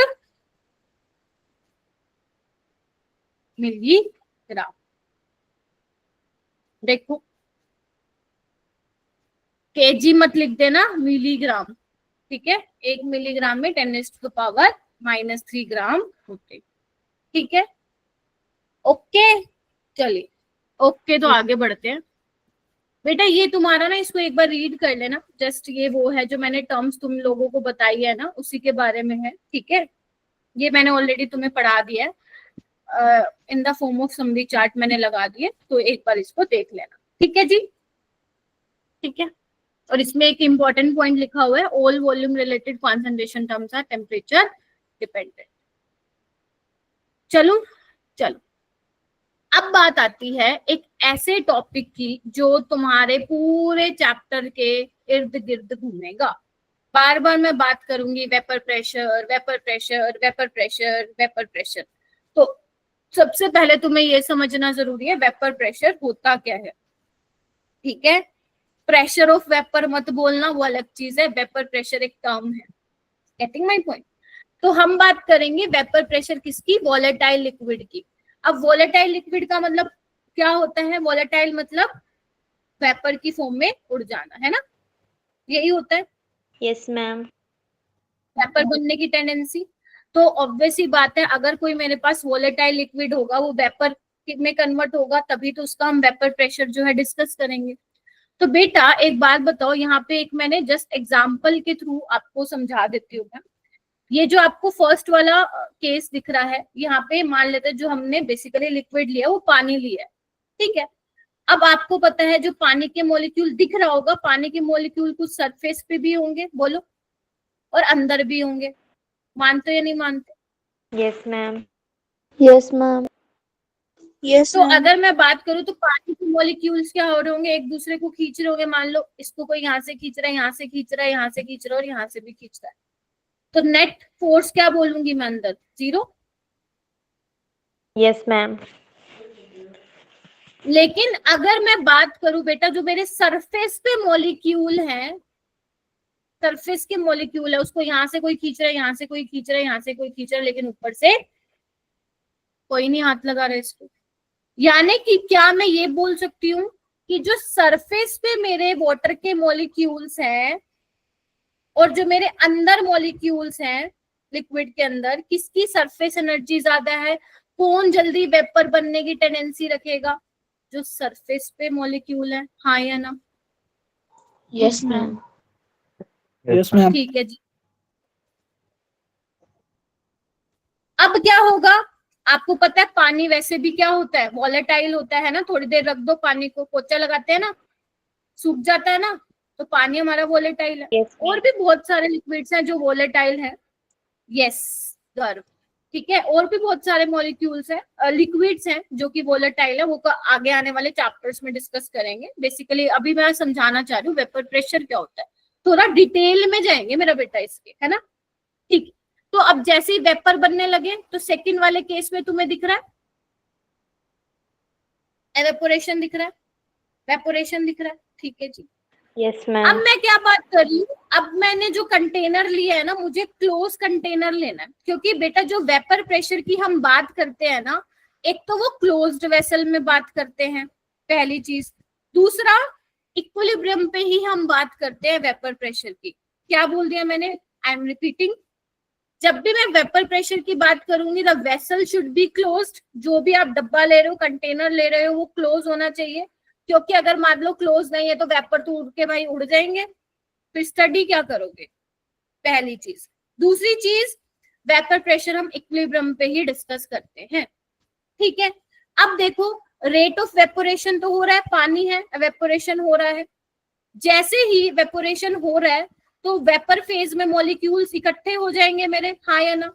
S1: मिलीग्राम. देखो केजी मत लिख देना, मिलीग्राम. ठीक है, 1 मिलीग्राम में 10⁻³ ग्राम होते. ठीक है, ओके. चलिए, ओके, तो आगे बढ़ते हैं. बेटा ये तुम्हारा ना, इसको एक बार रीड कर लेना. जस्ट ये वो है जो मैंने टर्म्स तुम लोगों को बताई है ना, उसी के बारे में है. ठीक है, ये मैंने ऑलरेडी तुम्हें पढ़ा दिया है, in the form of summary chart मैंने लगा दिए, तो एक बार इसको देख लेना. ठीक है जी, ठीक है. और इसमें एक इंपॉर्टेंट पॉइंट लिखा हुआ है, all volume related concentration terms are temperature dependent. चलो चलो, अब बात आती है एक ऐसे टॉपिक की जो तुम्हारे पूरे चैप्टर के इर्द गिर्द घूमेगा. बार बार मैं बात करूंगी vapour pressure, vapour pressure, vapour pressure, vapour pressure. तो सबसे पहले तुम्हें ये समझना जरूरी है वेपर प्रेशर होता क्या है. ठीक है, प्रेशर ऑफ वेपर मत बोलना, वो अलग चीज है. वेपर प्रेशर एक टर्म है. Getting my point? तो हम बात करेंगे वेपर प्रेशर किसकी, वॉलेटाइल लिक्विड की. अब वॉलेटाइल लिक्विड का मतलब क्या होता है? वॉलेटाइल मतलब वेपर की फॉर्म में उड़ जाना, है ना, यही होता है.
S8: Yes ma'am.
S1: वेपर बनने की टेंडेंसी. तो ऑब्वियस ही बात है, अगर कोई मेरे पास वॉलेटाइल लिक्विड होगा, वो वेपर में कन्वर्ट होगा, तभी तो उसका हम वेपर प्रेशर जो है डिस्कस करेंगे. तो बेटा एक बात बताओ, यहाँ पे एक मैंने जस्ट एग्जाम्पल के थ्रू आपको समझा देती हूँ. ये जो आपको फर्स्ट वाला केस दिख रहा है, यहाँ पे मान लेते हैं जो हमने बेसिकली लिक्विड लिया वो पानी लिया है. ठीक है, अब आपको पता है जो पानी के मॉलिक्यूल दिख रहा होगा, पानी के मॉलिक्यूल कुछ सरफेस पे भी होंगे, बोलो, और अंदर भी होंगे. मानते या नहीं मानते?
S8: Yes ma'am.
S5: Yes ma'am.
S4: Yes
S1: तो अगर मैं बात करूं तो पानी के मॉलिक्यूल्स क्या हो रहे होंगे, एक दूसरे को खींच रहे होंगे. मान लो इसको कोई यहाँ से खींच रहा है, यहाँ से खींच रहा है, यहाँ से खींच रहा है, और यहाँ से भी खींच रहा है. तो नेट फोर्स क्या बोलूंगी मैं अंदर, 0.
S8: Yes ma'am.
S1: लेकिन अगर मैं बात करूं बेटा जो मेरे सरफेस पे मॉलिक्यूल है, सरफेस के मॉलिक्यूल है, उसको यहाँ से कोई खींच रहा है, यहाँ से कोई खींच रहा है, यहाँ से कोई खींच रहा है, लेकिन ऊपर से कोई नहीं हाथ लगा रहा है इसको। यानी कि क्या मैं ये बोल सकती हूँ कि जो सरफेस पे मेरे वाटर के मॉलिक्यूल्स हैं और जो मेरे अंदर मॉलिक्यूल्स हैं लिक्विड के अंदर, किसकी सरफेस एनर्जी ज्यादा है? कौन जल्दी वेपर बनने की टेंडेंसी रखेगा? जो सरफेस पे मॉलिक्यूल है। हाँ या ना?
S5: Yes ma'am.
S9: Yes ma'am.
S1: ठीक है जी। अब क्या होगा? आपको पता है पानी वैसे भी क्या होता है? वॉलेटाइल होता है ना। थोड़ी देर रख दो पानी को, पोचा लगाते हैं ना, सूख जाता है ना, तो पानी हमारा वॉलेटाइल है।
S8: Yes,
S1: और भी बहुत सारे लिक्विड्स हैं जो वॉलेटाइल है। यस गर्व, ठीक है। और भी बहुत सारे मॉलिक्यूल्स हैं, लिक्विड्स हैं जो कि वॉलेटाइल है। वो आगे आने वाले चैप्टर्स में डिस्कस करेंगे। बेसिकली अभी मैं समझाना चाह रही हूँ वेपर प्रेशर क्या होता है। थोड़ा डिटेल में जाएंगे मेरा बेटा इसके, है ना? ठीक। तो अब जैसे ही वेपर बनने लगे तो सेकंड वाले केस में तुम्हें दिख रहा है एवेपोरेशन दिख रहा है, वेपोरेशन दिख रहा है। ठीक है जी।
S8: yes,
S1: अब
S8: ma'am.
S1: मैं क्या बात कर रही हूँ, अब मैंने जो कंटेनर लिया है ना, मुझे क्लोज कंटेनर लेना है। क्योंकि बेटा जो वेपर प्रेशर की हम बात करते हैं ना, एक तो वो क्लोज्ड वेसल में बात करते हैं, पहली चीज। दूसरा, इक्विलिब्रियम पे ही हम बात करते हैं वेपर प्रेशर की। क्या बोल दिया मैंने? I am repeating. जब भी मैं वेपर प्रेशर की बात करूंगी, the vessel should be closed. जो भी आप डब्बा ले रहे हो, कंटेनर ले रहे हो, वो क्लोज होना चाहिए। क्योंकि अगर मान लो क्लोज नहीं है तो वेपर तो उड़ के भाई उड़ जाएंगे, तो स्टडी क्या करोगे? पहली चीज। दूसरी चीज, वेपर प्रेशर हम इक्विलिब्रियम पे ही डिस्कस करते हैं। ठीक है। अब देखो, रेट ऑफ वेपोरेशन तो हो रहा है, पानी है, वेपोरेशन हो रहा है। जैसे ही वेपोरेशन हो रहा है तो वेपर फेज में मॉलिक्यूल्स इकट्ठे हो जाएंगे मेरे। हाँ या ना?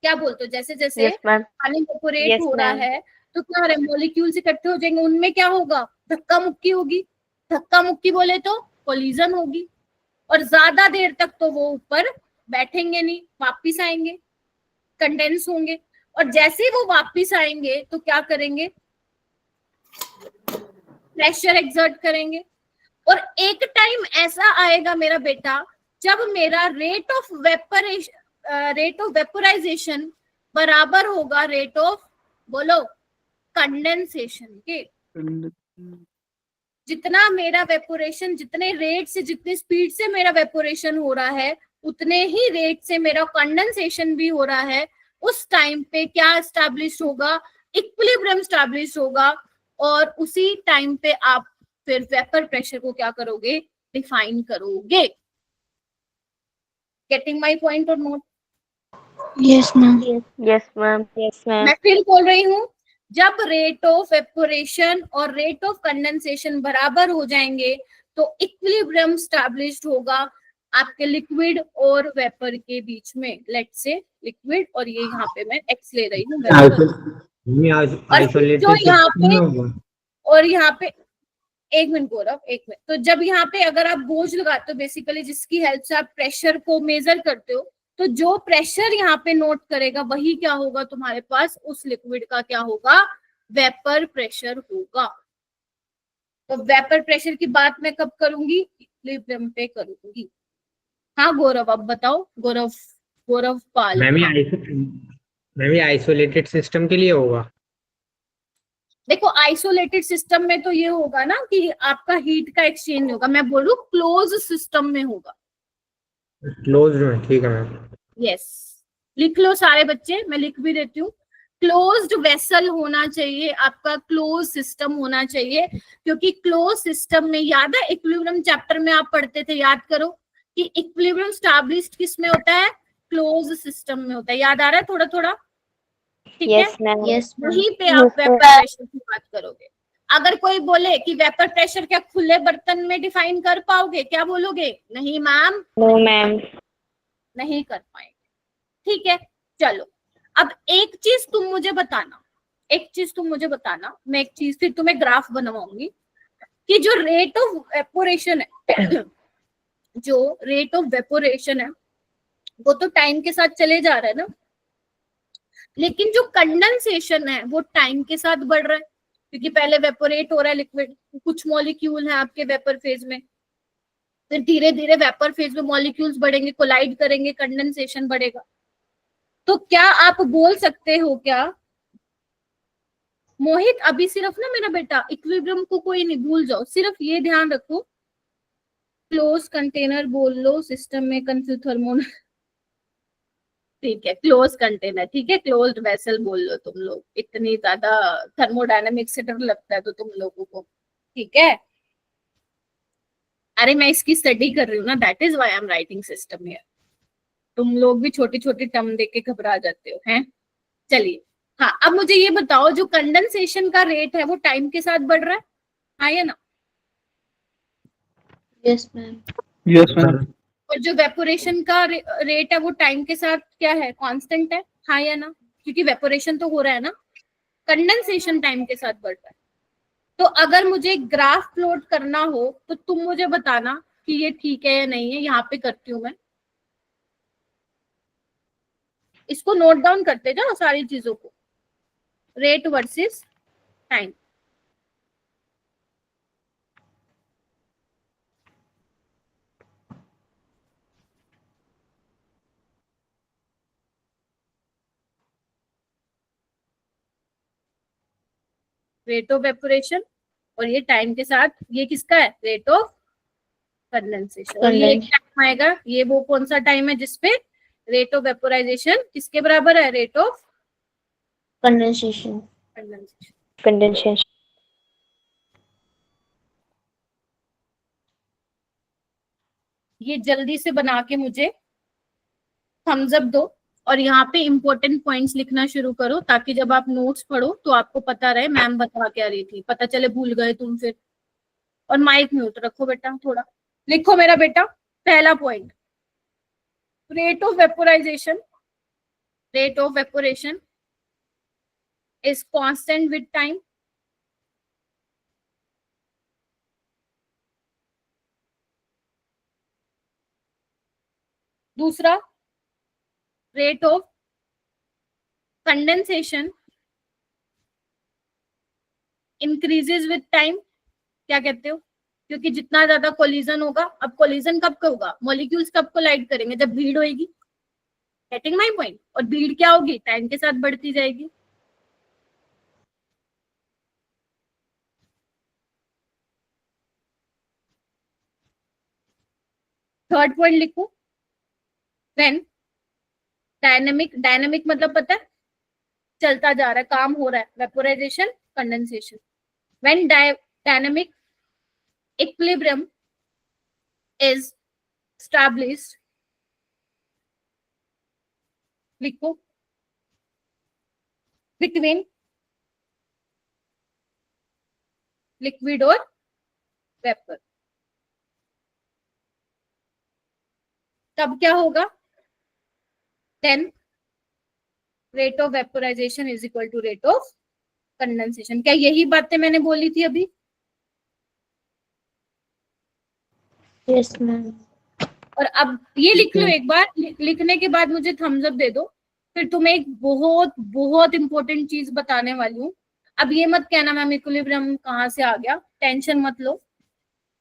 S1: क्या बोलते हो? जैसे जैसे
S8: Yes, ma'am.
S1: पानी वेपोरेट
S8: Yes,
S1: हो रहा
S8: ma'am.
S1: है तो क्या हो रहा है? मॉलिक्यूल्स इकट्ठे हो जाएंगे। उनमें क्या होगा? धक्का मुक्की होगी। धक्का मुक्की बोले तो कोलिजन होगी। और ज्यादा देर तक तो वो ऊपर बैठेंगे नहीं, वापिस आएंगे, कंडेंस होंगे। और जैसे ही वो वापिस आएंगे तो क्या करेंगे? प्रेशर एक्सर्ट करेंगे। और एक टाइम ऐसा आएगा मेरा बेटा जब मेरा रेट ऑफ वेपोराइजेशन बराबर होगा रेट ऑफ, बोलो, कंडेंसेशन के। जितना मेरा वेपोरेशन, जितने रेट से, जितनी स्पीड से मेरा वेपोरेशन हो रहा है, उतने ही रेट से मेरा कंडेंसेशन भी हो रहा है। उस टाइम पे क्या एस्टैब्लिश होगा? इक्विलिब्रियम एस्टैब्लिश होगा। और उसी टाइम पे आप फिर वेपर प्रेशर को क्या करोगे? डिफाइन करोगे। गेटिंग माई पॉइंट और note?
S5: Yes ma'am.
S8: Yes, ma'am. Yes, ma'am.
S1: मैं फिर बोल रही हूँ, जब रेट ऑफ वेपोरेशन और रेट ऑफ कंडेंसेशन बराबर हो जाएंगे तो इक्विलिब्रियम स्टैब्लिश्ड होगा आपके लिक्विड और वेपर के बीच में। लेट से लिक्विड, और ये यहाँ पे मैं एक्स ले रही हूँ, जो यहाँ पे, और यहाँ पे एक मिनट गौरव, एक मिनट। तो जब यहाँ पे अगर आप बोझ लगाते हो, बेसिकली जिसकी हेल्प से आप प्रेशर को मेजर करते हो, तो जो प्रेशर यहाँ पे नोट करेगा वही क्या होगा तुम्हारे पास? उस लिक्विड का क्या होगा? वेपर प्रेशर होगा। तो वेपर प्रेशर की बात मैं कब करूंगी? इक्विलिब्रियम पे करूंगी। हाँ गौरव, अब बताओ। गौरव पाल।
S9: मैम ये आइसोलेटेड सिस्टम के लिए होगा।
S1: देखो, आइसोलेटेड सिस्टम में तो ये होगा ना कि आपका हीट का एक्सचेंज होगा। मैं बोलूं क्लोज सिस्टम में होगा।
S9: क्लोज में, ठीक है मैम।
S1: यस, लिख लो सारे बच्चे, मैं लिख भी देती हूँ। क्लोज्ड वेसल होना चाहिए आपका, क्लोज सिस्टम होना चाहिए। क्योंकि क्लोज सिस्टम में, याद है इक्विलिब्रियम चैप्टर में आप पढ़ते थे, याद करो कि इक्विलिब्रियम स्टैब्लिश्ड किस में होता है? क्लोज सिस्टम में होता है। याद आ रहा है थोड़ा थोड़ा? ठीक है।
S8: Yes, ma'am.
S5: यस
S1: वहीं पे
S8: Yes,
S1: आप
S8: sir.
S1: वेपर प्रेशर की बात करोगे। अगर कोई बोले कि वेपर प्रेशर क्या खुले बर्तन में डिफाइन कर पाओगे? क्या बोलोगे? नहीं मैम,
S8: No, ma'am.
S1: नहीं कर पाएंगे। ठीक है, चलो। अब एक चीज तुम मुझे बताना, मैं एक चीज फिर तुम्हें ग्राफ बनवाऊंगी कि जो रेट ऑफ वेपोरेशन है जो रेट ऑफ वेपोरेशन है वो तो टाइम के साथ चले जा रहा है ना, लेकिन जो कंडेंसेशन है वो टाइम के साथ बढ़ रहा है। क्योंकि पहले वेपोरेट हो रहा है लिक्विड, कुछ मॉलिक्यूल है आपके वेपर फेज में, फिर धीरे धीरे वेपर फेज में मॉलिक्यूल्स बढ़ेंगे, कोलाइड करेंगे, कंडेंसेशन बढ़ेगा। तो क्या आप बोल सकते हो क्या मोहित, अभी सिर्फ ना मेरा बेटा इक्विलिब्रियम को कोई नहीं भूल जाओ, सिर्फ ये ध्यान रखो, क्लोज कंटेनर बोल लो, सिस्टम में कंफ्यूज थर्मोन ठीक है, क्लोज कंटेनर, ठीक है, क्लोज्ड वेसल बोल लो तुम लोग, इतनी ज्यादा थर्मोडायनेमिक्स से डर लगता है तो तुम लोगों को, ठीक है। अरे मैं इसकी स्टडी कर रही हूँ ना, that is why I am writing system here. तुम लोग भी छोटी छोटी टर्म देख के घबरा जाते हो हैं। चलिए, हाँ अब मुझे ये बताओ, जो कंडेंसेशन का रेट है वो टाइम के साथ बढ़ रहा है, हाँ या ना?
S5: Yes ma'am.
S7: Yes ma'am.
S1: और जो वेपोरेशन का रेट है वो टाइम के साथ क्या है, कांस्टेंट है, हाँ या ना? क्योंकि वेपोरेशन तो हो रहा है ना, कंडेंसेशन टाइम के साथ बढ़ रहा है। तो अगर मुझे ग्राफ प्लॉट करना हो तो तुम मुझे बताना कि ये ठीक है या नहीं है। यहाँ पे करती हूँ मैं, इसको नोट डाउन करते जाओ सारी चीजों को, rate versus time. Rate of evaporation, और ये टाइम के साथ, ये किसका है, रेट ऑफ कंडेंसेशन। और ये एक टाइम आएगा, ये वो कौन सा टाइम है जिसपे रेट ऑफ वेपोराइजेशन किसके बराबर है, रेट ऑफ
S5: कंडेंसेशन।
S8: कंडेंसेशन।
S1: ये जल्दी से बना के मुझे थम्स अप दो, और यहाँ पे इंपॉर्टेंट पॉइंट्स लिखना शुरू करो, ताकि जब आप नोट्स पढ़ो तो आपको पता रहे मैम बता क्या रही थी, पता चले भूल गए तुम फिर। और माइक म्यूट रखो बेटा, थोड़ा लिखो मेरा बेटा। पहला point, rate of vaporisation, rate of evaporation is constant with time. दूसरा, rate of condensation increases with time. क्या कहते हो, क्योंकि जितना ज्यादा कोलिजन होगा, अब कोलिजन कब होगा, मॉलिक्यूल्स कब कोलाइड करेंगे, जब भीड़ होगी, गेटिंग माय पॉइंट। और भीड़ क्या होगी, टाइम के साथ बढ़ती जाएगी। थर्ड पॉइंट लिखो, व्हेन डायनेमिक, डायनेमिक मतलब पता है, चलता जा रहा है, काम हो रहा है, vaporisation, condensation. When dynamic equilibrium is established, लिखो, बिटवीन लिक्विड और वेपर, तब क्या होगा, then rate of vaporisation is equal to rate of condensation. क्या यही बातें मैंने बोली थी अभी?
S5: Yes ma'am.
S1: और अब ये लिख लो एक बार, लिखने के बाद मुझे थम्स अप दे दो। फिर तुम्हें एक बहुत बहुत इंपॉर्टेंट चीज बताने वाली हूँ। अब ये मत कहना मैम इक्विलिब्रियम कहाँ से आ गया, टेंशन मत लो,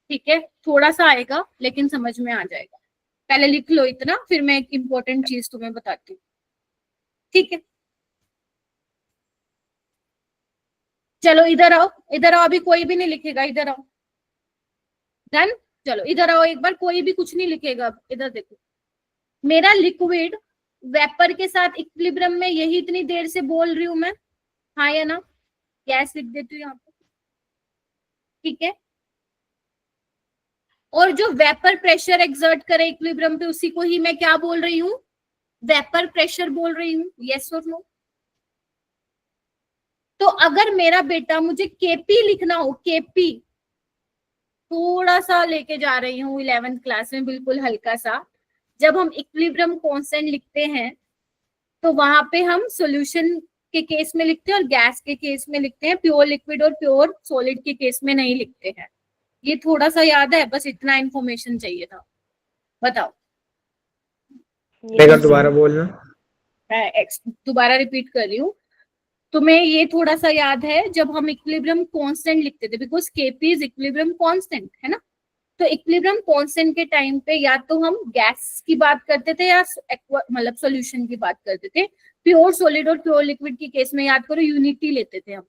S1: ठीक है, थोड़ा सा आएगा लेकिन समझ में आ जाएगा। पहले लिख लो इतना, फिर मैं एक इंपॉर्टेंट चीज तुम्हें बताती हूँ, ठीक है। चलो इधर आओ, इधर आओ, अभी कोई भी नहीं लिखेगा, इधर आओ। डन, चलो इधर आओ एक बार, कोई भी कुछ नहीं लिखेगा। इधर देखो, मेरा लिक्विड वेपर के साथ इक्विलिब्रियम में, यही इतनी देर से बोल रही हूं मैं, हाँ या ना? गैस लिख देती हूँ यहाँ पे, ठीक है। और जो वेपर प्रेशर एक्सर्ट करे इक्विलिब्रियम पे, उसी को ही मैं क्या बोल रही हूँ, वेपर प्रेशर बोल रही हूँ। यस और नो? तो अगर मेरा बेटा मुझे केपी लिखना हो, केपी थोड़ा सा लेके जा रही हूँ 11th क्लास में, बिल्कुल हल्का सा, जब हम इक्विलिब्रियम कांस्टेंट लिखते हैं तो वहां पे हम सॉल्यूशन के केस में लिखते हैं और गैस के केस में लिखते हैं, प्योर लिक्विड और प्योर सॉलिड के केस में नहीं लिखते हैं। ये थोड़ा सा याद है, बस इतना इंफॉर्मेशन चाहिए था। बताओ,
S9: दोबारा बोलना।
S1: दोबारा रिपीट कर रही हूँ। तुम्हें ये थोड़ा सा याद है जब हम इक्विलिब्रियम कांस्टेंट लिखते थे, because KP is equilibrium constant, है ना। तो इक्विलिब्रियम कांस्टेंट के टाइम पे या तो हम गैस की बात करते थे या मतलब सॉल्यूशन की बात करते थे। प्योर सॉलिड और प्योर लिक्विड की केस में याद करो यूनिटी लेते थे हम,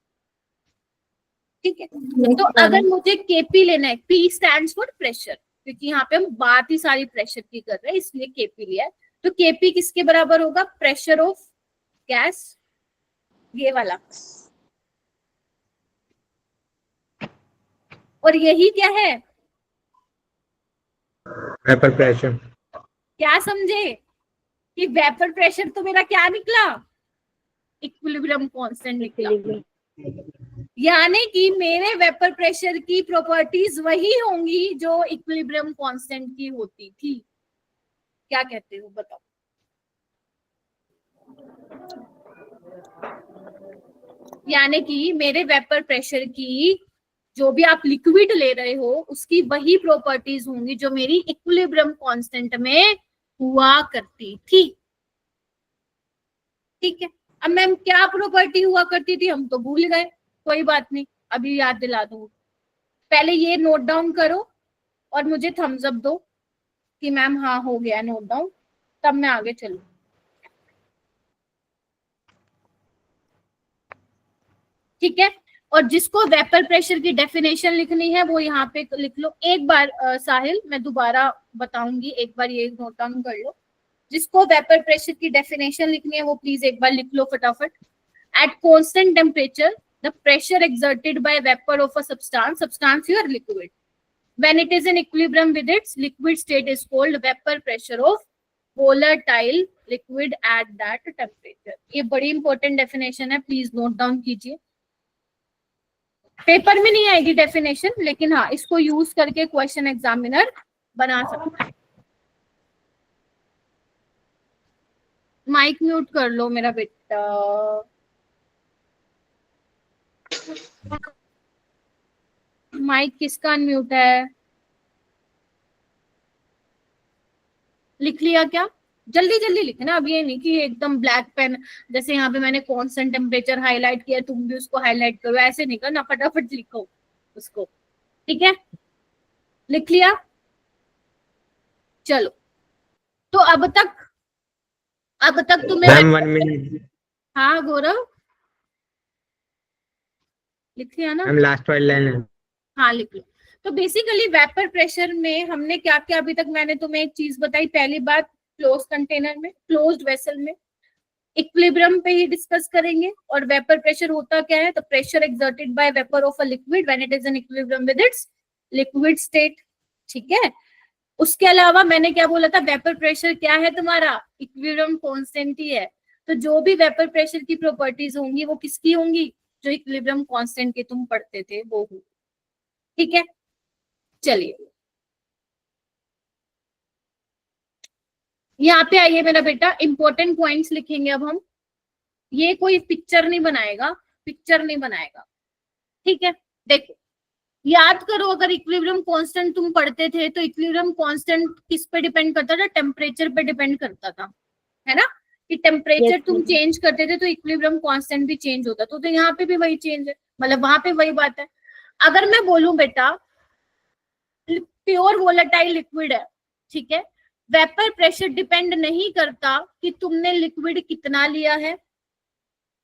S1: ठीक है। तो अगर मुझे केपी लेना है, पी स्टैंड्स फॉर प्रेशर, क्योंकि यहाँ पे हम बात ही सारी प्रेशर की कर रहे हैं इसलिए केपी लिया है। तो केपी किसके बराबर होगा? प्रेशर ऑफ गैस, ये वाला। और यही क्या है?
S9: Vapour pressure.
S1: क्या समझे कि वेपर प्रेशर तो मेरा क्या निकला? इक्विलिब्रियम कांस्टेंट निकला। यानी कि मेरे वेपर प्रेशर की प्रॉपर्टीज वही होंगी जो इक्विलिब्रियम कांस्टेंट की होती थी। क्या कहते हो बताओ? यानी कि मेरे वेपर प्रेशर की जो भी आप लिक्विड ले रहे हो उसकी वही प्रॉपर्टीज होंगी जो मेरी इक्विलिब्रियम कांस्टेंट में हुआ करती थी, ठीक है। अब मैम क्या प्रॉपर्टी हुआ करती थी हम तो भूल गए, कोई बात नहीं, अभी याद दिला दूंगी। पहले ये नोट डाउन करो और मुझे थम्स अप दो कि मैम हाँ हो गया नोट डाउन, तब मैं आगे चलूं। ठीक है। और जिसको वेपर प्रेशर की डेफिनेशन लिखनी है वो यहाँ पे लिख लो एक बार। साहिल मैं दोबारा बताऊंगी, एक बार ये नोट डाउन कर लो। जिसको वेपर प्रेशर की डेफिनेशन लिखनी है वो प्लीज एक बार लिख लो फटाफट। At constant temperature the pressure exerted by vapor of a substance or liquid when it is in equilibrium with its liquid state is called vapor pressure of volatile liquid at that temperature। ये बड़ी important definition है, please note down कीजिए। Paper में नहीं आएगी definition, लेकिन हाँ इसको यूज करके क्वेश्चन एग्जामिनर बना सकता है। माइक म्यूट कर लो मेरा बेटा। माइक किसका अनम्यूट है? लिख लिया क्या? जल्दी जल्दी लिखना, अब ये नहीं कि एकदम ब्लैक पेन जैसे यहाँ पे मैंने कांस्टेंट टेम्परेचर हाईलाइट किया तुम भी उसको हाईलाइट करो, ऐसे नहीं करना, फटाफट लिखो उसको, ठीक है। लिख लिया? चलो तो अब तक तुम्हें
S9: मैम 1 मिनट।
S1: हाँ गौरव लिख लिया ना?
S9: मैम लास्ट वाली लाइन है।
S1: हाँ लिख लो। तो बेसिकली वेपर प्रेशर में हमने क्या क्या अभी तक, मैंने तुम्हें एक चीज बताई। पहली बात क्लोज कंटेनर में, क्लोज्ड वेसल में इक्विलिब्रियम पे ही डिस्कस करेंगे। और वेपर प्रेशर होता क्या है? तो pressure exerted by vapour of a liquid when it is in equilibrium with its liquid state, ठीक है। उसके अलावा मैंने क्या बोला था? वेपर प्रेशर क्या है तुम्हारा? इक्विलिब्रियम कांस्टेंट ही है। तो जो भी वेपर प्रेशर की प्रॉपर्टीज होंगी वो किसकी होंगी? जो इक्विलिब्रियम कांस्टेंट के तुम पढ़ते थे वो होंगी, ठीक है। चलिए यहाँ पे आइए मेरा बेटा, इंपॉर्टेंट पॉइंट्स लिखेंगे अब हम। ये कोई पिक्चर नहीं बनाएगा, ठीक है। देखो याद करो, अगर इक्विलिब्रियम कांस्टेंट तुम पढ़ते थे तो इक्विलिब्रियम कांस्टेंट किस पे डिपेंड करता था? टेम्परेचर पे डिपेंड करता था, है ना। कि टेम्परेचर तुम चेंज करते थे तो इक्विलिब्रियम कांस्टेंट भी चेंज होता था। तो यहाँ पे भी वही चेंज है, मतलब वहां पे वही बात है। अगर मैं बोलूं बेटा प्योर वोलेटाइल लिक्विड है, ठीक है, वेपर प्रेशर डिपेंड नहीं करता कि तुमने लिक्विड कितना लिया है।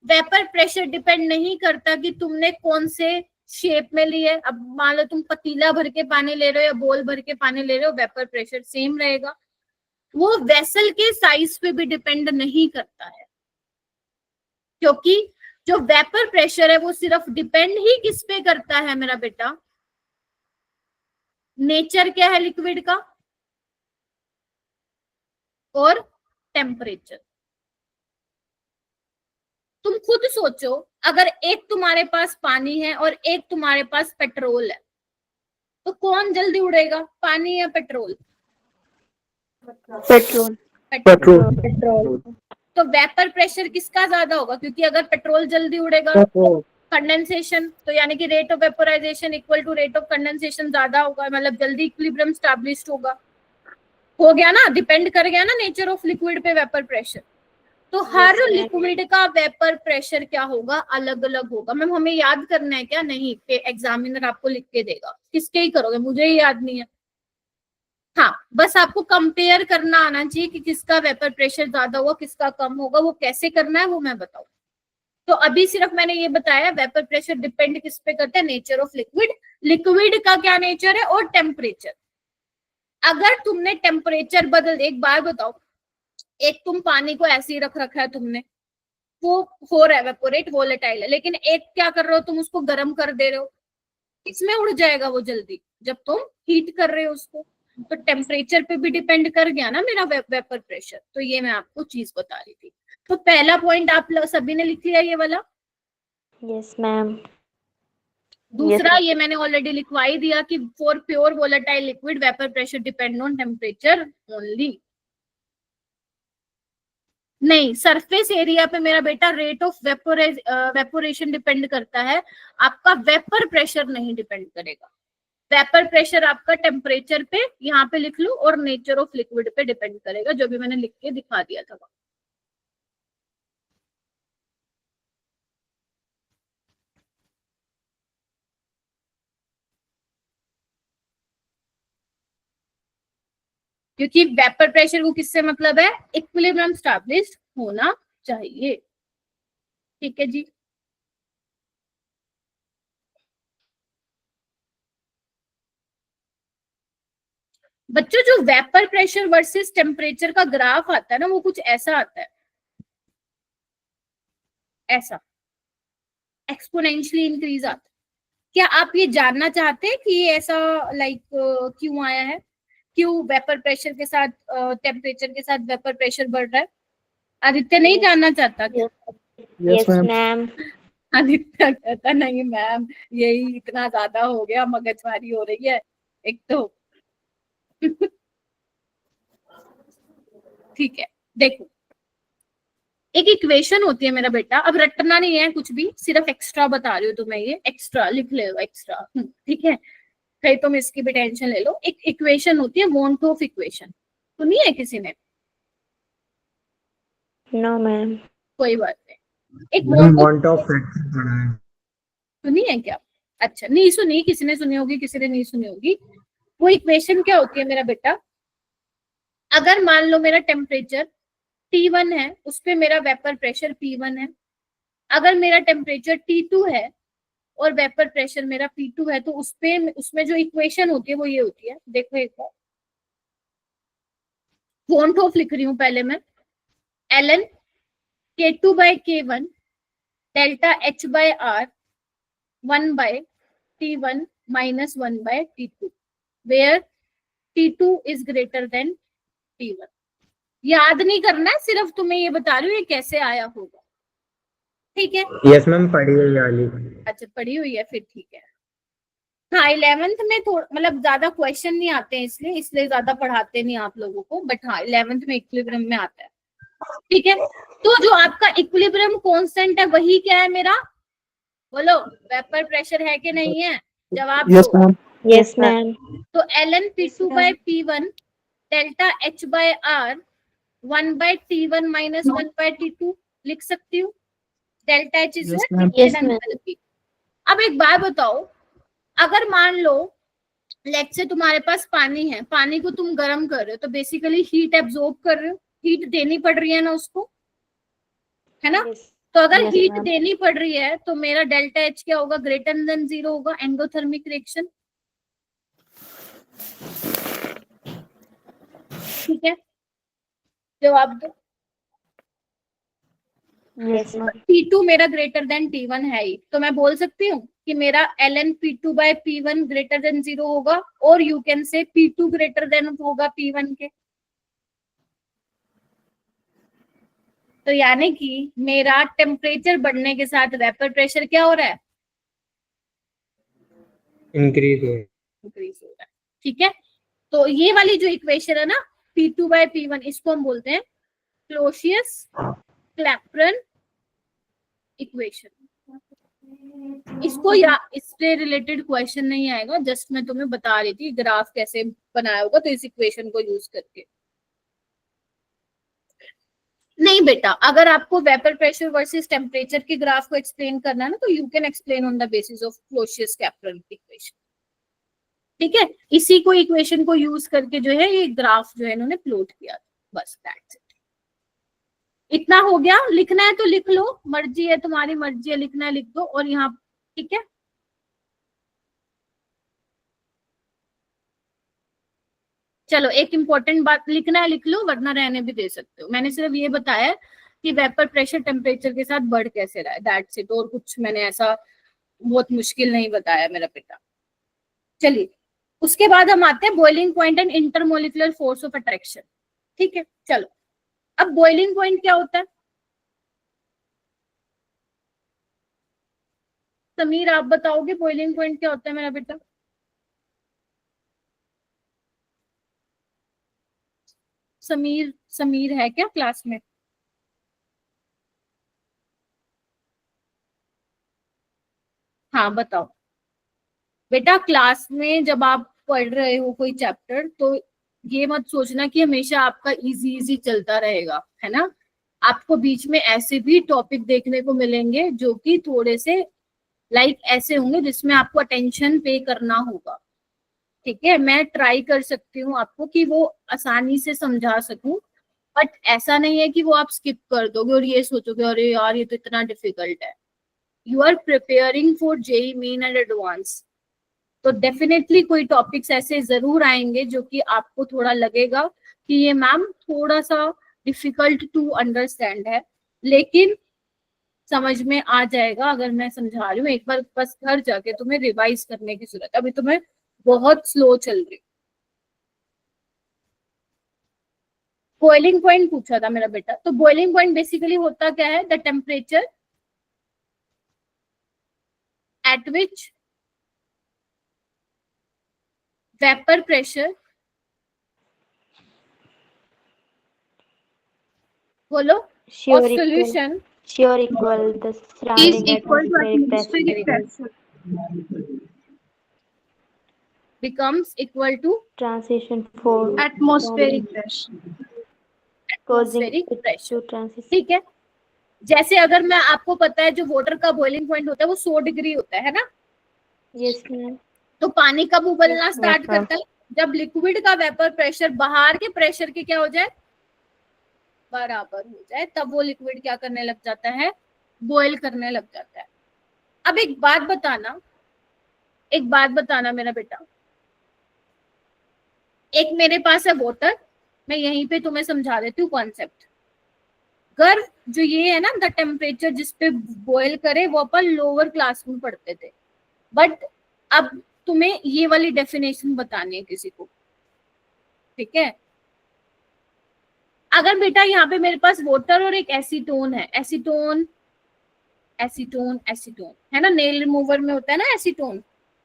S1: वेपर प्रेशर डिपेंड नहीं करता कि तुमने कौन से शेप में ली है। अब मान लो तुम पतीला भर के पानी ले रहे हो या बोल भर के पानी ले रहे हो, वेपर प्रेशर सेम रहेगा। वो वेसल के साइज पे भी डिपेंड नहीं करता है, क्योंकि जो वेपर प्रेशर है वो सिर्फ डिपेंड ही किस पे करता है मेरा बेटा? नेचर क्या है लिक्विड का और टेम्परेचर। तुम खुद सोचो, अगर एक तुम्हारे पास पानी है और एक तुम्हारे पास पेट्रोल है तो कौन जल्दी उड़ेगा, पानी या पेट्रोल? पेट्रोल। तो वेपर प्रेशर किसका ज्यादा होगा? क्योंकि अगर पेट्रोल जल्दी उड़ेगा कंडेंसेशन, तो यानी कि rate of vaporisation equal to rate of condensation ज्यादा होगा, मतलब जल्दी इक्विलिब्रियम स्टैब्लिश्ड होगा। हो गया ना, डिपेंड कर गया ना नेचर ऑफ लिक्विड पे वेपर प्रेशर। तो हर
S8: Yes, ma'am.
S1: लिक्विड का वेपर प्रेशर क्या होगा, अलग अलग होगा। मैम हमें याद करना है क्या? नहीं, एग्जामिनर आपको लिख के देगा, किसके ही करोगे, मुझे ही याद नहीं है। हाँ, बस आपको कंपेयर करना आना चाहिए कि किसका वेपर प्रेशर ज्यादा होगा, किसका कम होगा। वो कैसे करना है वो मैं बताऊँ। तो अभी सिर्फ मैंने ये बताया वेपर प्रेशर डिपेंड किस पे करता है, नेचर ऑफ लिक्विड, लिक्विड का क्या नेचर है और टेम्परेचर। अगर तुमने टेम्परेचर बदल, एक बार बताओ, एक तुम पानी को ऐसे ही रख रखा है तुमने, वो हो रहा है वेपोरेट, वोलेटाइल है, लेकिन एक क्या कर रहे हो तुम, उसको गर्म कर दे रहे हो, इसमें उड़ जाएगा वो जल्दी जब तुम हीट कर रहे हो उसको। तो टेम्परेचर पे भी डिपेंड कर गया ना मेरा वेपर प्रेशर। तो ये मैं आपको चीज बता रही थी। तो पहला पॉइंट आप सभी ने लिख लिया ये वाला।
S8: Yes, ma'am.
S1: दूसरा
S8: Yes,
S1: ये मैंने ऑलरेडी लिखवा ही दिया कि for pure volatile liquid vapour pressure depend on temperature only. नहीं, सरफेस एरिया पे मेरा बेटा रेट ऑफ वेपोरेशन डिपेंड करता है, आपका वेपर प्रेशर नहीं डिपेंड करेगा। वेपर प्रेशर आपका टेम्परेचर पे, यहाँ पे लिख लो, और नेचर ऑफ लिक्विड पे डिपेंड करेगा, जो भी मैंने लिख के दिखा दिया था। क्योंकि वेपर प्रेशर को किससे मतलब है, इक्विलिब्रियम स्टैब्लिश्ड होना चाहिए। ठीक है जी। बच्चों जो वेपर प्रेशर वर्सेस टेम्परेचर का ग्राफ आता है ना, वो कुछ ऐसा आता है, ऐसा एक्सपोनेंशियली इंक्रीज आता है। क्या आप ये जानना चाहते हैं कि ये ऐसा लाइक क्यों आया है, क्यों वेपर प्रेशर के साथ टेम्परेचर के साथ वेपर प्रेशर बढ़ रहा है? आदित्य नहीं जानना चाहता क्या?
S8: yes, ma'am.
S1: आदित्य कहता नहीं मैम, यही इतना ज्यादा हो गया, मगजमारी हो रही है एक तो। ठीक है, देखो एक इक्वेशन होती है मेरा बेटा, अब रटना नहीं है कुछ भी, सिर्फ एक्स्ट्रा बता रही हूँ तुम्हें, ये एक्स्ट्रा लिख ले लो, एक्स्ट्रा। ठीक है, कहीं तुम इसकी भी टेंशन ले लो। एक इक्वेशन होती है वॉन-टॉफ इक्वेशन, सुनी है किसी ने?
S8: No, ma'am.
S1: कोई बात नहीं। एक
S9: want of फ्रैक्शन पढ़ा है।
S1: सुनी है क्या? अच्छा, नहीं सुनी, किसी ने सुनी होगी, किसी ने नहीं सुनी होगी। वो इक्वेशन क्या होती है मेरा बेटा, अगर मान लो मेरा टेम्परेचर T1 है, उस पे मेरा वेपर प्रेशर P1 है। अगर मेरा टेम्परेचर T2 है और वेपर प्रेशर मेरा P2 है, तो उसमें जो इक्वेशन होती है वो ये होती है, देखो एक बार वॉन्ट ऑफ लिख रही हूँ पहले मैं, ln K2 by K1 delta H by R 1 by T1 minus 1 by T2 where T2 is greater than T1। याद नहीं करना है, सिर्फ तुम्हें ये बता रही हूँ ये कैसे आया होगा। ठीक है,
S9: यस मैम, पढ़ी है ये वाली।
S1: अच्छा पढ़ी हुई है, फिर ठीक है। हाँ, 11th में थोड़ा मतलब ज्यादा क्वेश्चन नहीं आते हैं, इसलिए ज्यादा पढ़ाते नहीं आप लोगों को, बट हाँ 11th में इक्विलिब्रियम में आता है। ठीक है, तो जो आपका इक्विलिब्रियम कांस्टेंट है वही क्या है मेरा, बोलो, वेपर प्रेशर है कि नहीं है? जवाब
S7: यस
S1: दो।
S7: मैम।
S8: Yes, ma'am.
S1: तो ln P2 by P1 delta H by R 1 by T1 minus 1 by T2 लिख सकती हूँ। Delta H is
S7: Yes, ma'am.
S8: Yes, ma'am.
S1: अब एक बात बताओ, अगर मान लो लेट्स से तुम्हारे पास पानी है, पानी को तुम गर्म कर रहे हो, तो बेसिकली हीट एब्जॉर्ब कर रहे हो, हीट देनी पड़ रही है ना उसको, है ना?
S8: Yes.
S1: तो अगर
S8: Yes,
S1: हीट
S8: ma'am.
S1: देनी पड़ रही है तो मेरा डेल्टा एच क्या होगा, ग्रेटर देन 0 होगा, एंडोथर्मिक रिएक्शन। ठीक है, जवाब दो।
S8: Yes, ma'am.
S1: P2 मेरा ग्रेटर देन T1 है ही, तो मैं बोल सकती हूँ कि मेरा ln P2 by P1 greater than 0 होगा, और you can say P2 greater than होगा P1 के। तो यानी कि मेरा टेम्परेचर बढ़ने के साथ वेपर प्रेशर क्या हो रहा है,
S9: इंक्रीज हो
S1: इंक्रीज हो रहा है। ठीक है, तो ये वाली जो इक्वेशन है ना P2 by P1, इसको हम बोलते हैं क्लॉसियस-क्लैपेरॉन इक्वेशन। इसको या इससे रिलेटेड क्वेश्चन नहीं आएगा, जस्ट मैं तुम्हें बता रही थी ग्राफ कैसे बनाया होगा, तो इस इक्वेशन को यूज करके। नहीं बेटा, अगर आपको वेपर प्रेशर वर्सेस टेम्परेचर के ग्राफ को एक्सप्लेन करना है ना, तो you can explain on the basis of Clausius Clapeyron equation. ठीक है, इसी को इक्वेशन को यूज करके जो है ये ग्राफ जो है इन्होंने प्लॉट किया, बस दैट्स इट। इतना हो गया। लिखना है तो लिख लो, मर्जी है, तुम्हारी मर्जी है, लिखना है लिख दो। और यहाँ ठीक है, चलो एक इंपॉर्टेंट बात, लिखना है लिख लो वरना रहने भी दे सकते हो। मैंने सिर्फ ये बताया कि वेपर प्रेशर टेम्परेचर के साथ बढ़ कैसे रहा है, दैट्स इट। और कुछ मैंने ऐसा बहुत मुश्किल नहीं बताया मेरा बेटा। चलिए, उसके बाद हम आते हैं boiling point and intermolecular force of attraction. ठीक है, चलो अब बॉइलिंग पॉइंट क्या होता है? समीर आप बताओगे बॉइलिंग पॉइंट क्या होता है मेरा बेटा? समीर है क्या क्लास में? हाँ बताओ बेटा। क्लास में जब आप पढ़ रहे हो कोई चैप्टर, तो ये मत सोचना कि हमेशा आपका इजी इजी चलता रहेगा, है ना। आपको बीच में ऐसे भी टॉपिक देखने को मिलेंगे जो कि थोड़े से ऐसे होंगे जिसमें आपको अटेंशन पे करना होगा। ठीक है, मैं ट्राई कर सकती हूँ आपको कि वो आसानी से समझा सकूं, बट ऐसा नहीं है कि वो आप स्किप कर दोगे और ये सोचोगे अरे यार ये तो इतना डिफिकल्ट है। You are preparing for JEE Main and advance, तो डेफिनेटली कोई टॉपिक्स ऐसे जरूर आएंगे जो कि आपको थोड़ा लगेगा कि ये मैम थोड़ा सा डिफिकल्ट टू अंडरस्टैंड है, लेकिन समझ में आ जाएगा अगर मैं समझा रही हूँ। एक बार बस घर जाके तुम्हें रिवाइज करने की जरूरत है, अभी तुम्हें बहुत स्लो चल रही। बॉइलिंग पॉइंट पूछा था मेरा बेटा, तो बॉइलिंग पॉइंट बेसिकली होता क्या है? The temperature at which vapour pressure, बोलो, of solution
S8: Sure equal the
S1: is
S8: surrounding
S1: equal to
S8: atmospheric
S1: atmospheric
S8: pressure.
S1: pressure becomes equal to
S8: Transition force
S2: atmospheric pressure.
S8: causing
S1: atmospheric
S8: it
S1: pressure।
S8: to transition.
S1: ठीक है, जैसे अगर मैं आपको पता है जो वाटर का बॉइलिंग पॉइंट होता है वो 100 डिग्री होता है ना।
S8: Yes, ma'am.
S1: तो पानी कब उबलना
S8: Yes,
S1: स्टार्ट
S8: ma'am.
S1: करता है? जब लिक्विड का वेपर प्रेशर बाहर के प्रेशर के क्या हो जाए, बराबर हो जाए, तब वो लिक्विड क्या करने लग जाता है? बॉयल करने लग जाता है। अब एक बात बताना मेरा बेटा, एक मेरे पास है वाटर, मैं यहीं पे तुम्हें समझा देती हूँ कॉन्सेप्ट। अगर जो ये है ना द टेम्परेचर जिस पे बॉयल करे, वो अपन लोअर क्लास में पढ़ते थे, बट अब तुम्हें ये वाली डेफिनेशन बतानी है किसी को। ठीक है, अगर बेटा यहाँ पे मेरे पास वाटर और एक एसीटोन है, एसीटोन है ना, नेल रिमूवर में होता है ना एसीटोन,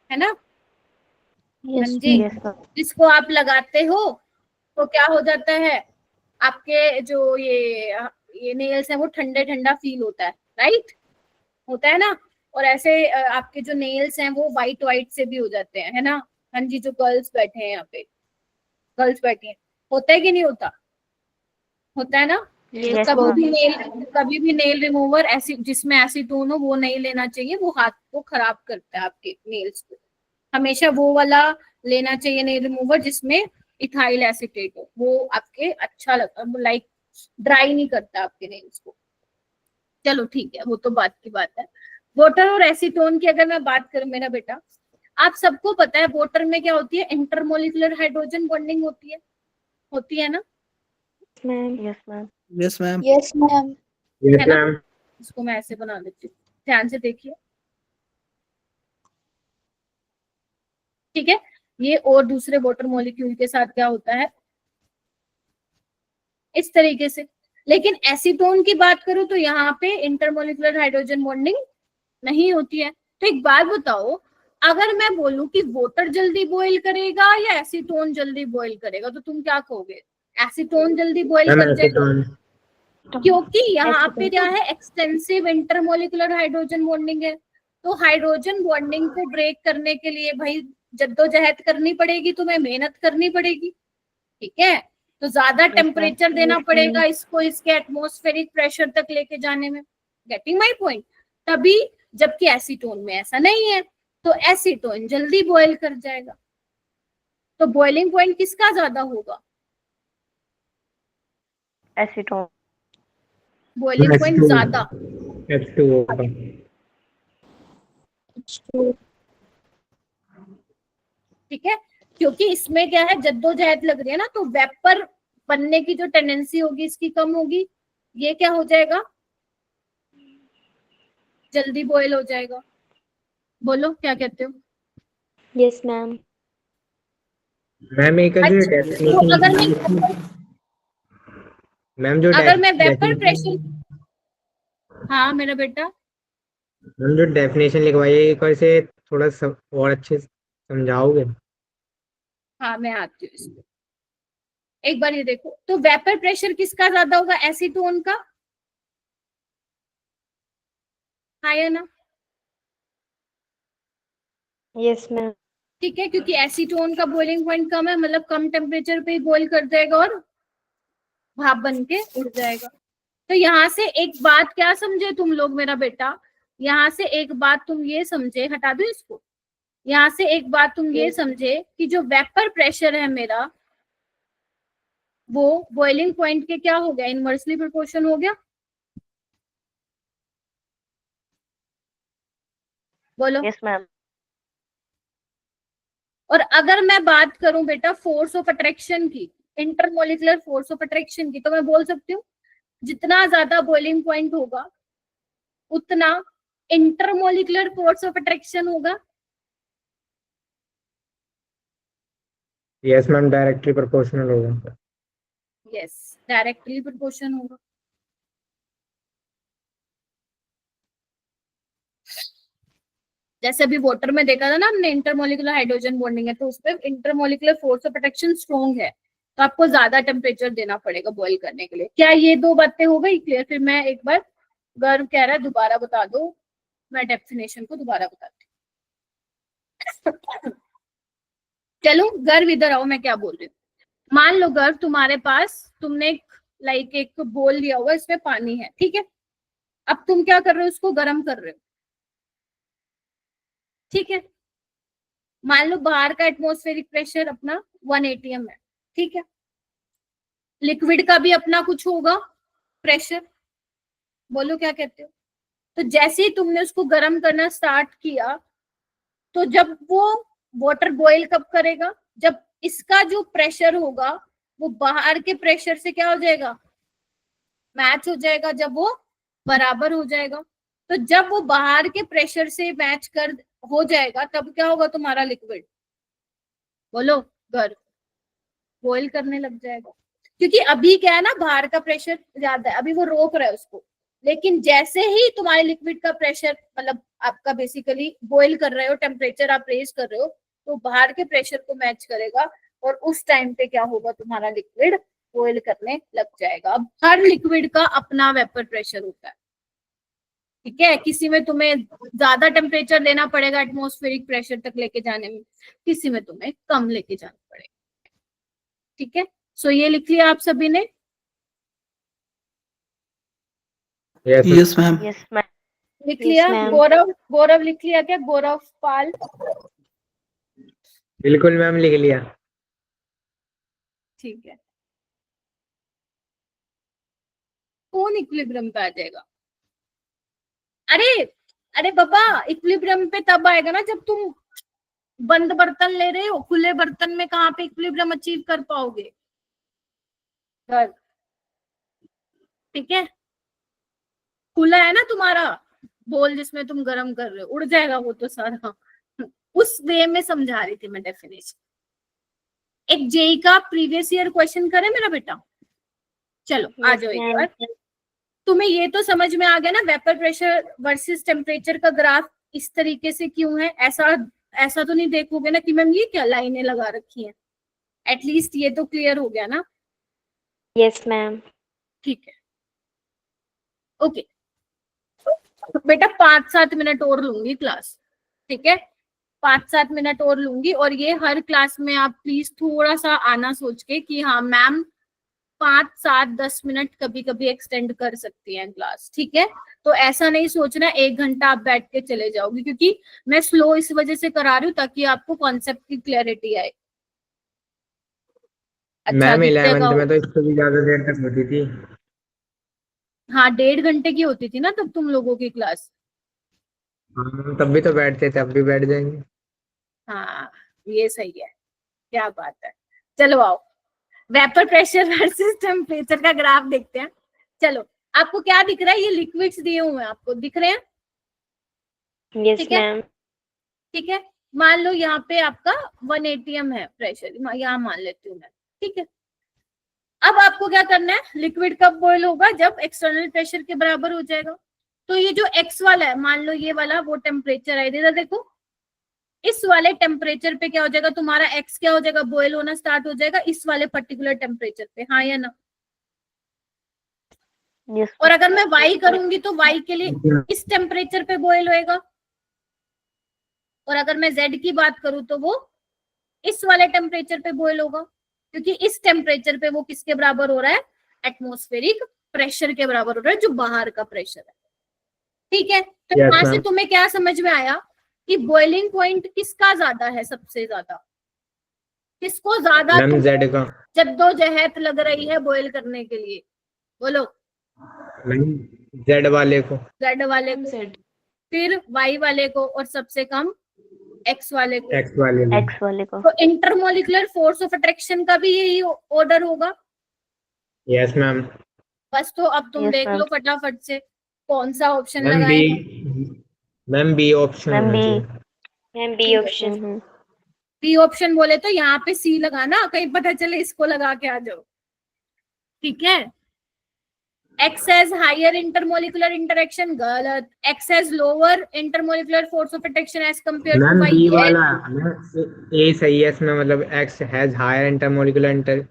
S1: है ना।
S5: Yes,
S1: जी,
S8: Yes, ma'am.
S1: जिसको आप लगाते हो तो क्या हो जाता है, आपके जो ये नेल्स है वो ठंडे ठंडा फील होता है, राइट, होता है ना। और ऐसे आपके जो नेल्स हैं वो वाइट से भी हो जाते हैं, है ना। हाँ जी, जो गर्ल्स बैठे हैं यहाँ पे, गर्ल्स बैठी हैं, होता है कि नहीं होता? होता है ना।
S8: Yes,
S1: कभी भी नेल रिमूवर ऐसी जिसमें एसीटोन हो वो नहीं लेना चाहिए, वो हाथ को खराब करता है आपके नेल्स को। हमेशा वो वाला लेना चाहिए नेल रिमूवर जिसमें इथाइल एसीटेट हो, वो आपके अच्छा लगता, लाइक ड्राई नहीं करता आपके नेल्स को। चलो ठीक है, वो तो बात की बात है। वाटर और एसीटोन की अगर मैं बात करूं मेरा बेटा, आप सबको पता है वाटर में क्या होती है? इंटरमोलिकुलर हाइड्रोजन बॉन्डिंग होती है ना।
S8: ma'am. Yes, ma'am.
S7: Yes, ma'am.
S4: Yes ma'am.
S9: Yes,
S1: है ना?
S9: ma'am.
S1: इसको मैं ऐसे बना देती हूँ, ध्यान से देखिए। ठीक है, ये और दूसरे वाटर मॉलिक्यूल के साथ क्या होता है इस तरीके से। लेकिन एसीटोन की बात करूं तो यहाँ पे इंटरमोलिकुलर हाइड्रोजन बॉन्डिंग नहीं होती है। तो एक बात बताओ, अगर मैं बोलूं कि वाटर जल्दी बॉईल करेगा या एसीटोन जल्दी बॉईल करेगा, तो तुम क्या कहोगे? एसीटोन जल्दी बॉईल
S9: Ma'am,
S1: कर जाएगा,
S9: acetone.
S1: क्योंकि यहाँ पे क्या है, एक्सटेंसिव इंटरमोलिकुलर हाइड्रोजन बॉन्डिंग है। तो हाइड्रोजन बॉन्डिंग को ब्रेक करने के लिए भाई जद्दोजहद करनी पड़ेगी, तुम्हें मेहनत करनी पड़ेगी। ठीक है, तो ज्यादा
S8: ma'am.
S1: टेम्परेचर देना
S8: Yes,
S1: पड़ेगा
S8: ma'am.
S1: इसको इसके एटमॉस्फेरिक प्रेशर तक लेके जाने में। Getting my point? तभी, जबकि एसीटोन में ऐसा नहीं है, तो एसीटोन जल्दी बॉयल कर जाएगा। तो बॉइलिंग पॉइंट किसका ज्यादा होगा?
S8: Acetone.
S1: बॉइलिंग पॉइंट ज्यादा
S9: H2 होगा।
S1: ठीक है, क्योंकि इसमें क्या है, जद्दोजहद लग रही है ना, तो वेपर बनने की जो टेंडेंसी होगी इसकी कम होगी, ये क्या हो जाएगा, जल्दी बॉयल हो जाएगा। बोलो क्या कहते हो?
S8: Yes, ma'am.
S9: मैम एक जो
S1: अच्छा, तो अगर मैं
S9: मैम जो
S1: अगर मैं वेपर
S9: definition-
S1: प्रेशर, हाँ मेरा बेटा,
S9: मैम जो डेफिनेशन लिखवाई है एक बार से थोड़ा और अच्छे से समझाओगे?
S1: हाँ मैं आती हूँ इसको, एक बार ये देखो। तो वेपर प्रेशर किसका ज्यादा होगा? एसीटोन का, हाँ या ना?
S8: Yes, ma'am.
S1: ठीक है, क्योंकि एसीटोन का बॉइलिंग पॉइंट कम है, मतलब कम टेम्परेचर पे ही बॉईल कर जाएगा और भाप बन के उड़ जाएगा। तो यहाँ से एक बात क्या समझे तुम लोग मेरा बेटा, यहाँ से एक बात तुम ये समझे, हटा दो इसको, यहाँ से एक बात तुम ये समझे कि जो वेपर प्रेशर है मेरा, वो बॉइलिंग पॉइंट के क्या हो गया, इनवर्सली प्रोपोर्शन हो गया। बोलो।
S8: Yes, ma'am.
S1: और अगर मैं बात करूं बेटा फोर्स ऑफ अट्रैक्शन की, इंटरमोलिकुलर फोर्स ऑफ अट्रैक्शन की, तो मैं बोल सकती हूँ जितना ज्यादा बॉइलिंग पॉइंट होगा उतना इंटरमोलिकुलर फोर्स ऑफ अट्रैक्शन होगा।
S9: यस मैम, डायरेक्टली प्रोपोर्शनल होगा।
S1: यस, डायरेक्टली प्रोपोर्शन होगा। जैसे अभी वाटर में देखा था ना हमने, इंटरमोलिकुलर हाइड्रोजन बॉन्डिंग है, तो उस पर intermolecular force of attraction strong है, तो आपको ज्यादा टेम्परेचर देना पड़ेगा बॉईल करने के लिए। क्या ये दो बातें हो गई क्लियर? फिर मैं एक बार, गर्व कह रहा है दोबारा बता दो, मैं डेफिनेशन को दोबारा बताती हूँ। चलो गर्व इधर आओ, मैं क्या बोल रही हूँ। मान लो गर्व, तुम्हारे पास, तुमने एक बोल लिया हुआ, इसमें पानी है, ठीक है। अब तुम क्या कर रहे हो, उसको गर्म कर रहे हो, ठीक है। मान लो बाहर का एटमॉस्फेरिक प्रेशर अपना 1 atm है, ठीक है। लिक्विड का भी अपना कुछ होगा प्रेशर, बोलो क्या कहते हो। तो जैसे ही तुमने उसको गर्म करना स्टार्ट किया, तो जब वो वाटर बॉईल कब करेगा, जब इसका जो प्रेशर होगा वो बाहर के प्रेशर से क्या हो जाएगा, मैच हो जाएगा, जब वो बराबर हो जाएगा। तो जब वो बाहर के प्रेशर से मैच कर हो जाएगा, तब क्या होगा तुम्हारा लिक्विड, बोलो, गर्म बॉईल करने लग जाएगा। क्योंकि अभी क्या है ना, बाहर का प्रेशर ज्यादा है, अभी वो रोक रहा है उसको, लेकिन जैसे ही तुम्हारे लिक्विड का प्रेशर, मतलब आपका बेसिकली बॉईल कर रहे हो, टेम्परेचर आप रेज कर रहे हो, तो बाहर के प्रेशर को मैच करेगा, और उस टाइम पे क्या होगा, तुम्हारा लिक्विड बॉईल करने लग जाएगा। अब हर लिक्विड का अपना वेपर प्रेशर होता है, ठीक है। किसी में तुम्हें ज्यादा टेम्परेचर देना पड़ेगा एटमॉस्फेरिक प्रेशर तक लेके जाने में, किसी में तुम्हें कम लेके जाना पड़ेगा, ठीक है। सो ये लिख लिया आप सभी ने?
S10: Yes ma'am.
S8: Yes, ma'am.
S1: लिख
S8: Yes,
S1: लिया?
S8: ma'am.
S1: गौरव लिख लिया क्या? गौरव पाल?
S9: बिल्कुल मैम, लिख लिया।
S1: ठीक है। कौन इक्विलिब्रियम पे आ जाएगा? अरे बाबा, इक्विलिब्रियम पे तब आएगा ना जब तुम बंद बर्तन ले रहे हो, खुले बर्तन में कहाँ पे इक्विलिब्रियम अचीव कर पाओगे, ठीक है। खुला है ना तुम्हारा बोल जिसमें तुम गर्म कर रहे हो, उड़ जाएगा वो तो सारा। उस वे में समझा रही थी मैं डेफिनेशन। एक जेई का प्रीवियस ईयर क्वेश्चन करे मेरा बेटा, चलो आ
S8: Yes,
S1: जाओ एक
S8: ma'am.
S1: बार। तुम्हें ये तो समझ में आ गया ना, वेपर प्रेशर वर्सेस टेम्परेचर का ग्राफ इस तरीके से क्यों है? ऐसा तो नहीं देखोगे ना कि मैम ये क्या लाइनें लगा रखी हैं, एटलीस्ट ये तो क्लियर हो गया ना?
S8: Yes, ma'am.
S1: ठीक है, ओके बेटा, 5-7 मिनट और लूंगी क्लास, ठीक है। 5-7 मिनट और लूंगी, और ये हर क्लास में आप प्लीज थोड़ा सा आना सोच के कि हाँ मैम 5, 7, 10 मिनट कभी कभी एक्सटेंड कर सकती हैं क्लास, ठीक है। तो ऐसा नहीं सोचना 1 घंटा आप बैठ के चले जाओगे, क्योंकि मैं स्लो इस वजह से करा रही हूँ ताकि आपको कॉन्सेप्ट की क्लैरिटी आए। अच्छा,
S9: मैम
S1: आदित्य का
S9: 11th में तो इससे भी ज्यादा देर तक होती थी।
S1: हाँ 1.5 घंटे की होती थी ना तब तुम लोगों की क्लास।
S9: हम तब भी तो बैठते थे, अब भी बैठ जाएंगे।
S1: हाँ ये सही है, क्या बात है। चलो आओ, वेपर प्रेशर वर्सेस टेम्परेचर का ग्राफ देखते हैं। चलो, आपको क्या दिख रहा है? ये लिक्विड्स दिए हुए हैं, आपको दिख रहे हैं?
S8: यस
S1: ठीक है,
S8: मैम।
S1: ठीक है। मान लो यहाँ पे आपका 1 atm है प्रेशर, यहाँ मान लेती हूँ मैं, ठीक है। अब आपको क्या करना है, लिक्विड कब बॉयल होगा? जब एक्सटर्नल प्रेशर के बराबर हो जाएगा। तो ये जो एक्स वाला है, मान लो ये वाला वो टेम्परेचर है, इधर देखो, इस वाले टेम्परेचर पे क्या हो जाएगा तुम्हारा एक्स, क्या हो जाएगा, बॉयल होना स्टार्ट हो जाएगा इस वाले पर्टिकुलर टेम्परेचर पे, हाँ या ना?
S8: यस
S1: और अगर मैं वाई करूंगी तो वाई के लिए इस टेम्परेचर पे बॉयल होएगा, और अगर मैं जेड की बात करूं तो वो इस वाले टेम्परेचर पे बॉयल होगा, क्योंकि इस टेम्परेचर पे वो किसके बराबर हो रहा है? एटमॉस्फेरिक प्रेशर के बराबर हो रहा है, जो बाहर का प्रेशर है, ठीक है। तो
S9: Yes,
S1: यहाँ से
S9: ma'am.
S1: तुम्हें क्या समझ में आया कि बॉइलिंग पॉइंट किसका ज्यादा है? सबसे ज्यादा किसको ज्यादा
S9: मैम जेड का।
S1: जद्दोजहद लग रही है बॉयल करने के लिए? बोलो।
S9: मैम जेड वाले को।
S1: जेड वाले को, फिर वाई वाले को, और सबसे कम एक्स वाले को।
S9: एक्स वाले को।
S8: एक्स वाले को।
S1: तो इंटरमोलिकुलर फोर्स ऑफ अट्रैक्शन का भी यही ऑर्डर होगा।
S9: Yes ma'am.
S1: बस तो अब तुम
S8: Yes,
S1: देख
S8: ma'am.
S1: लो फटाफट से कौन सा ऑप्शन
S9: मैम बी,
S1: लगाएंगे।
S9: मैम बी ऑप्शन
S8: मैम
S9: होना
S8: बी।
S9: चाहिए।
S8: मैम बी
S1: ठीक है,
S8: ऑप्शन।
S1: बी ऑप्शन बोले तो यहाँ पे सी लगाना, कहीं पता चले इसको लगा के आ जाओ, ठीक है। X has higher intermolecular interaction, गलत। X has lower intermolecular force of attraction as compared to
S9: ma'am
S1: Y,
S9: B
S1: yes।
S9: वाला ए सही है इसमें, मतलब X has higher intermolecular inter,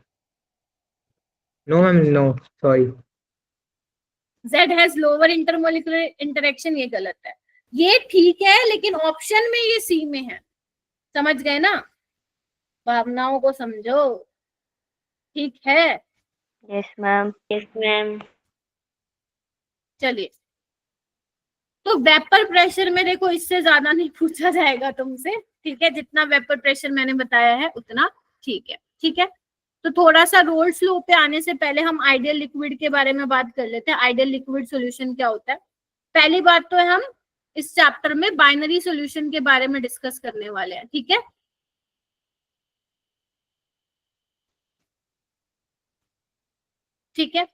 S9: no ma'am no sorry.
S1: Z has lower intermolecular interaction, ये गलत है। ये ठीक है लेकिन ऑप्शन में ये सी में है, समझ गए ना? भावनाओं को समझो, ठीक है।
S8: Yes ma'am. Yes ma'am.
S1: चलिए, तो वेपर प्रेशर में देखो इससे ज्यादा नहीं पूछा जाएगा तुमसे, ठीक है। जितना वेपर प्रेशर मैंने बताया है उतना ठीक है, ठीक है। तो थोड़ा सा रोल्स स्लो पे आने से पहले हम आइडियल लिक्विड के बारे में बात कर लेते हैं। आइडियल लिक्विड सॉल्यूशन क्या होता है? पहली बात तो है हम इस चैप्टर में बाइनरी सॉल्यूशन के बारे में डिस्कस करने वाले हैं, ठीक है। ठीक है,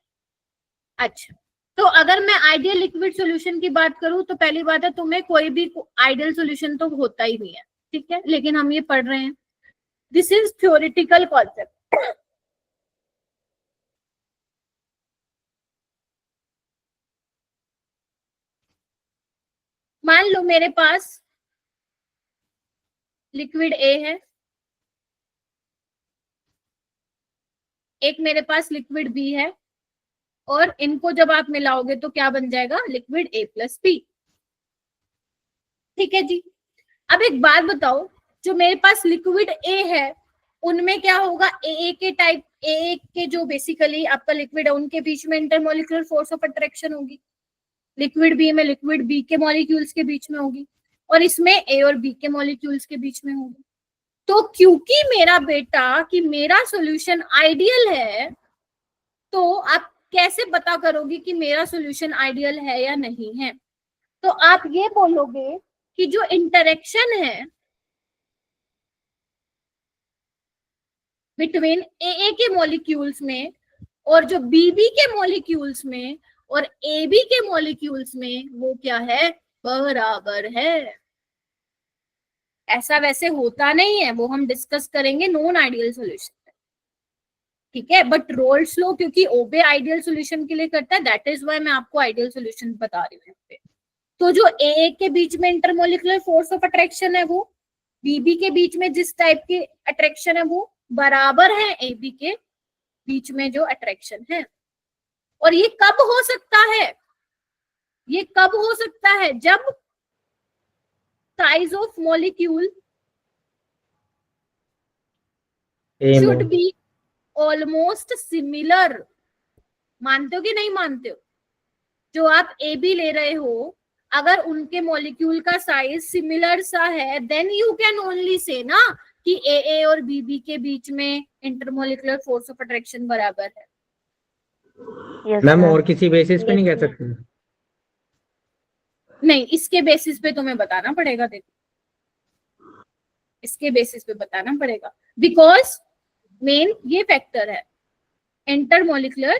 S1: अच्छा। तो अगर मैं आइडियल लिक्विड सॉल्यूशन की बात करूं तो पहली बात है तुम्हें कोई भी आइडियल सॉल्यूशन तो होता ही नहीं है, ठीक है, लेकिन हम ये पढ़ रहे हैं। This is theoretical concept. मान लो मेरे पास लिक्विड ए है, एक मेरे पास लिक्विड बी है, और इनको जब आप मिलाओगे तो क्या बन जाएगा? लिक्विड ए प्लस बी, ठीक है जी। अब एक बात बताओ, जो मेरे पास लिक्विड ए है उनमें क्या होगा? ए के टाइप, ए के जो बेसिकली आपका लिक्विड है उनके बीच में इंटरमोलिकुलर फोर्स ऑफ अट्रैक्शन होगी। लिक्विड बी में लिक्विड बी के मॉलिक्यूल्स के बीच में होगी, और इसमें ए और बी के मॉलिक्यूल्स के बीच में होगी। तो क्योंकि मेरा बेटा कि मेरा सॉल्यूशन आइडियल है, तो आप कैसे पता करोगे कि मेरा सॉल्यूशन आइडियल है या नहीं है? तो आप ये बोलोगे कि जो इंटरेक्शन है बिटवीन ए के मॉलिक्यूल्स में और जो बीबी के मॉलिक्यूल्स में और ए बी के मॉलिक्यूल्स में, वो क्या है? बराबर है। ऐसा वैसे होता नहीं है, वो हम डिस्कस करेंगे नॉन आइडियल सॉल्यूशन, ठीक है। बट रोल्स लॉ क्योंकि ओबे आइडियल सॉल्यूशन के लिए करता है, दैट इज व्हाई मैं आपको आइडियल सॉल्यूशन बता रही हूँ यहाँ पे। तो जो ए के बीच में इंटरमोलिकुलर फोर्स ऑफ अट्रैक्शन है वो बीबी के बीच में जिस टाइप की अट्रैक्शन है वो बराबर है ए बी के बीच में जो अट्रैक्शन है। और ये कब हो सकता है? ये कब हो सकता है? जब size of molecule should be almost similar, मानते हो कि नहीं मानते हो? जो आप ए बी ले रहे हो, अगर उनके मॉलिक्यूल का साइज सिमिलर सा है, then you can only say ना कि ए और बी के बीच में इंटरमोलिकुलर फोर्स ऑफ अट्रैक्शन बराबर है।
S9: मैम और किसी बेसिस पे नहीं कह सकते?
S1: नहीं, इसके बेसिस पे तुम्हें बताना पड़ेगा, देखो इसके बेसिस पे बताना पड़ेगा, बिकॉज मेन ये फैक्टर है, intermolecular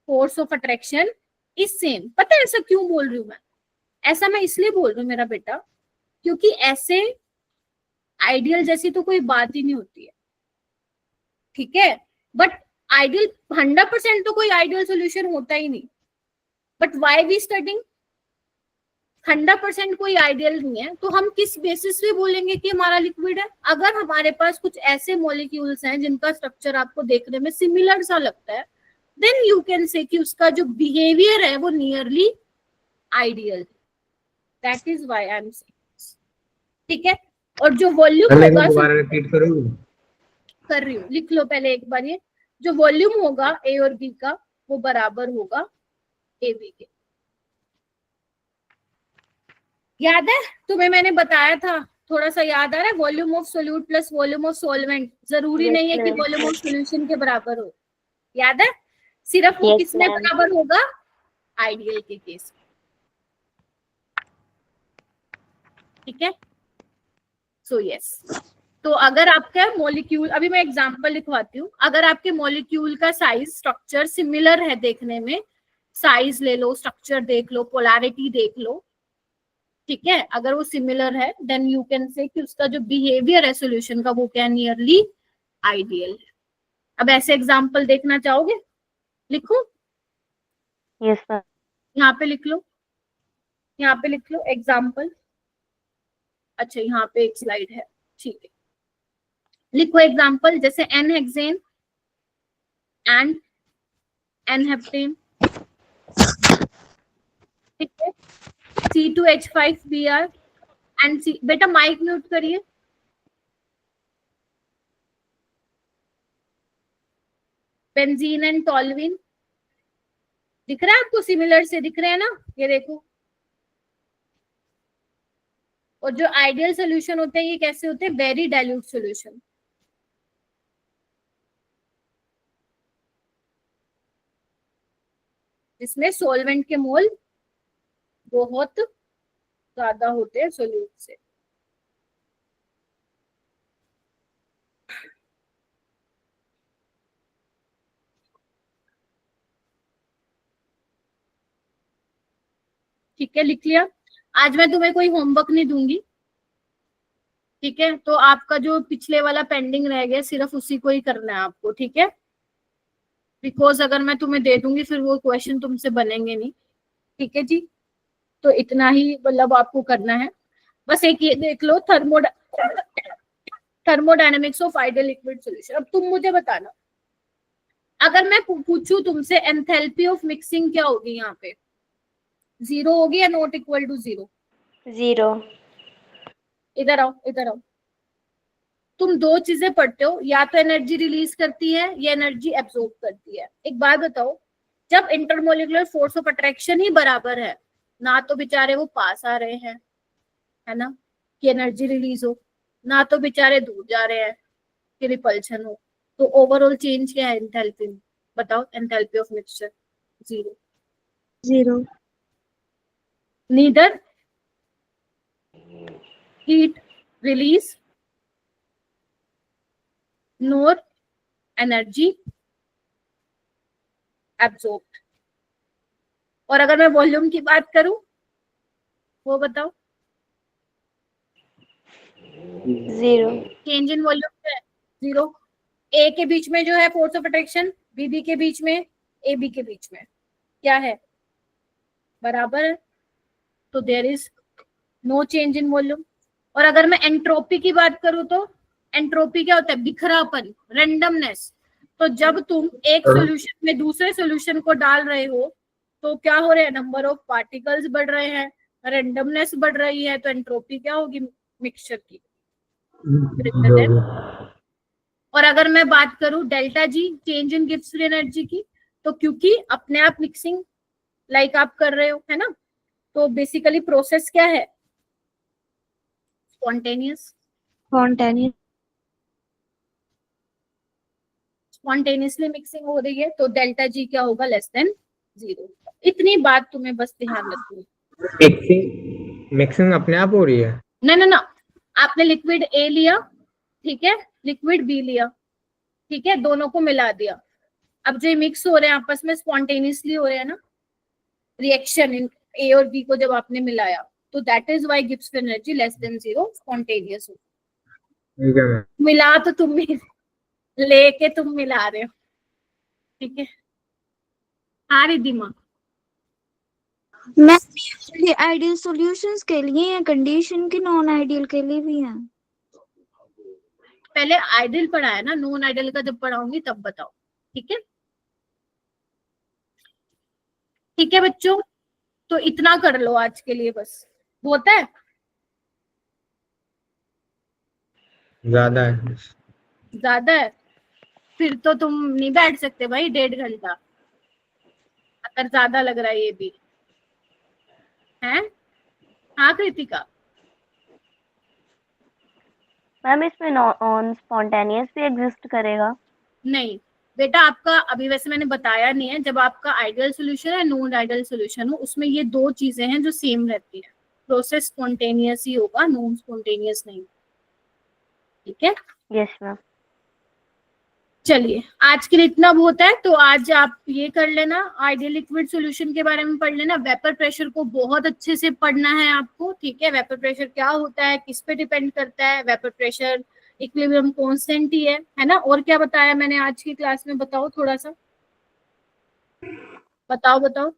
S1: force of attraction is same. पता है ऐसा क्यों बोल रही हूँ मैं? ऐसा मैं इसलिए बोल रही हूँ मेरा बेटा, क्योंकि ऐसे आइडियल जैसी तो कोई बात ही नहीं होती है, ठीक है? बट आइडियल 100% तो कोई आइडियल सॉल्यूशन होता ही नहीं, बट व्हाई वी स्टडिंग? 100% कोई आइडियल नहीं है, तो हम किस बेसिस पे बोलेंगे कि हमारा लिक्विड है? अगर हमारे पास कुछ ऐसे मॉलिक्यूल्स हैं जिनका स्ट्रक्चर आपको देखने में सिमिलर सा लगता है, देन यू कैन से कि उसका जो बिहेवियर है वो nearly ideal. That is why I am saying, ठीक है? और जो वॉल्यूम होगा,
S9: दोबारा रिपीट करूँ?
S1: कर रही हूँ, लिख लो पहले एक बार ये। जो वॉल्यूम होगा ए और बी का, वो बराबर होगा ए बी के। याद है तुम्हें, मैंने बताया था, थोड़ा सा याद आ रहा है? Volume of solute plus volume of solvent जरूरी नहीं है कि वॉल्यूम ऑफ सॉल्यूशन के बराबर हो, याद है? सिर्फ वो किसमें बराबर होगा? आइडियल के केस में, ठीक है? सो यस, तो अगर आपका मॉलिक्यूल, अभी मैं एग्जांपल लिखवाती हूँ, अगर आपके मॉलिक्यूल का साइज स्ट्रक्चर सिमिलर है देखने में, साइज ले लो, स्ट्रक्चर देख लो, पोलैरिटी देख लो, ठीक है? अगर वो सिमिलर है, देन यू कैन से कि उसका जो बिहेवियर है सॉल्यूशन का, वो क्या नियरली आइडियल है। अब ऐसे एग्जांपल देखना चाहोगे? लिखो,
S8: यस सर।
S1: यहाँ पे लिख लो, यहाँ पे लिख लो एग्जाम्पल। अच्छा, यहाँ पे एक स्लाइड है, ठीक है, लिखो एग्जाम्पल। जैसे n hexane and n heptane, ठीक है? C2H5Br एंड सी, बेटा माइक म्यूट करिए। बेंजीन एंड टॉल्विन, दिख रहा है आपको? सिमिलर से दिख रहे हैं ना, ये देखो। और जो आइडियल सोल्यूशन होते हैं, ये कैसे होते हैं? Very dilute solution. जिसमें सॉल्वेंट के मोल बहुत ज्यादा होते हैं सोल्यूट से। ठीक है, लिख लिया? आज मैं तुम्हें कोई होमवर्क नहीं दूंगी, ठीक है? तो आपका जो पिछले वाला पेंडिंग रह गया, सिर्फ उसी को ही करना है आपको, ठीक है? बिकॉज अगर मैं तुम्हें दे दूंगी फिर वो क्वेश्चन तुमसे बनेंगे नहीं, ठीक है जी? तो इतना ही मतलब आपको करना है। बस एक ये देख लो, thermodynamics of ideal liquid solution. अब तुम मुझे बताना, अगर मैं पूछूं तुमसे एंथैल्पी ऑफ मिक्सिंग क्या होगी? यहाँ पे 0 होगी या नॉट इक्वल टू 0?
S8: 0।
S1: इधर आओ, इधर आओ। तुम दो चीजें पढ़ते हो, या तो एनर्जी रिलीज करती है या एनर्जी एब्जॉर्ब करती है। एक बात बताओ, जब इंटरमोलिकुलर फोर्स ऑफ अट्रैक्शन ही बराबर है, ना तो बेचारे वो पास आ रहे हैं, है ना, कि एनर्जी रिलीज हो, ना तो बेचारे दूर जा रहे हैं कि रिपल्शन हो, तो ओवरऑल चेंज क्या है एंथैल्पी में? बताओ, enthalpy of mixture 0।
S2: 0।
S1: Neither heat release NOR energy absorbed. और अगर मैं वॉल्यूम की बात करूं, वो बताओ,
S8: 0।
S1: चेंज इन वॉल्यूम है 0। ए के बीच में जो है फोर्स ऑफ अट्रैक्शन, बी के बीच में, ए बी के बीच में क्या है? बराबर है, तो there is no change in volume. और अगर मैं एंट्रोपी की बात करूं, तो एंट्रोपी क्या होता है? बिखरापन, रेंडमनेस। तो जब तुम एक सॉल्यूशन में दूसरे सॉल्यूशन को डाल रहे हो, तो क्या हो रहा है? नंबर ऑफ पार्टिकल्स बढ़ रहे हैं, रेंडमनेस बढ़ रही है, तो एंट्रोपी क्या होगी मिक्सचर की? और अगर मैं बात करूं delta G change in Gibbs free energy की, तो क्योंकि अपने आप मिक्सिंग लाइक आप कर रहे हो, है ना, तो बेसिकली प्रोसेस क्या है, स्पॉन्टेनियस।
S2: Spontaneous.
S1: स्पॉन्टेनियसली मिक्सिंग हो रही है, तो डेल्टा जी क्या होगा, लेस देन 0। इतनी बात तुम्हें बस ध्यान रखनी है।
S9: मिक्सिंग अपने आप हो रही है?
S1: ना ना ना, आपने लिक्विड ए लिया, ठीक है, लिक्विड बी लिया, ठीक है, दोनों को मिला दिया। अब जो मिक्स हो रहे हैं आपस में स्पॉन्टेनियसली हो रहे हैं ना, रिएक्शन इन ए और बी को जब आपने मिलाया, तो that is why Gibbs free energy less than 0 spontaneous हो।
S9: ठीक है मैम।
S1: मिला तो तुम लेके तुम मिला रहे हो, ठीक है। हाँ रिद्धिमा,
S4: मैम ये आइडियल सॉल्यूशंस के लिए है, कंडीशन की नॉन आइडियल के लिए भी है।
S1: पहले आइडियल पढ़ा है ना, नॉन आइडियल का जब पढ़ाऊंगी तब बताओ, ठीक है। ठीक है बच्चों, तो इतना कर लो आज के लिए, बस होता है,
S9: ज्यादा है।
S1: ज्यादा है, फिर तो तुम नहीं बैठ सकते भाई 1.5 घंटा, अगर ज्यादा लग रहा है ये भी है। हाँ कृतिका,
S8: मैम इसमें नॉन स्पॉन्टेनियस भी एग्जिस्ट करेगा?
S1: नहीं बेटा, आपका अभी वैसे मैंने बताया नहीं है, जब आपका आइडियल सोल्यूशन है नॉन आइडियल सोल्यूशन हो, उसमें ये दो चीजें हैं जो सेम रहती है, प्रोसेस स्पॉन्टेनियस ही होगा, नॉन स्पॉन्टेनियस नहीं, ठीक है।
S8: Yes ma'am.
S1: चलिए आज के लिए इतना बहुत है, तो आज आप ये कर लेना, आइडियल लिक्विड सॉल्यूशन के बारे में पढ़ लेना, वेपर प्रेशर को बहुत अच्छे से पढ़ना है आपको, ठीक है। वेपर प्रेशर क्या होता है, किस पे डिपेंड करता है, वेपर प्रेशर इक्विलिब्रियम कांस्टेंट ही है ना। और क्या बताया मैंने आज की क्लास में, बताओ थोड़ा सा, बताओ बताओ।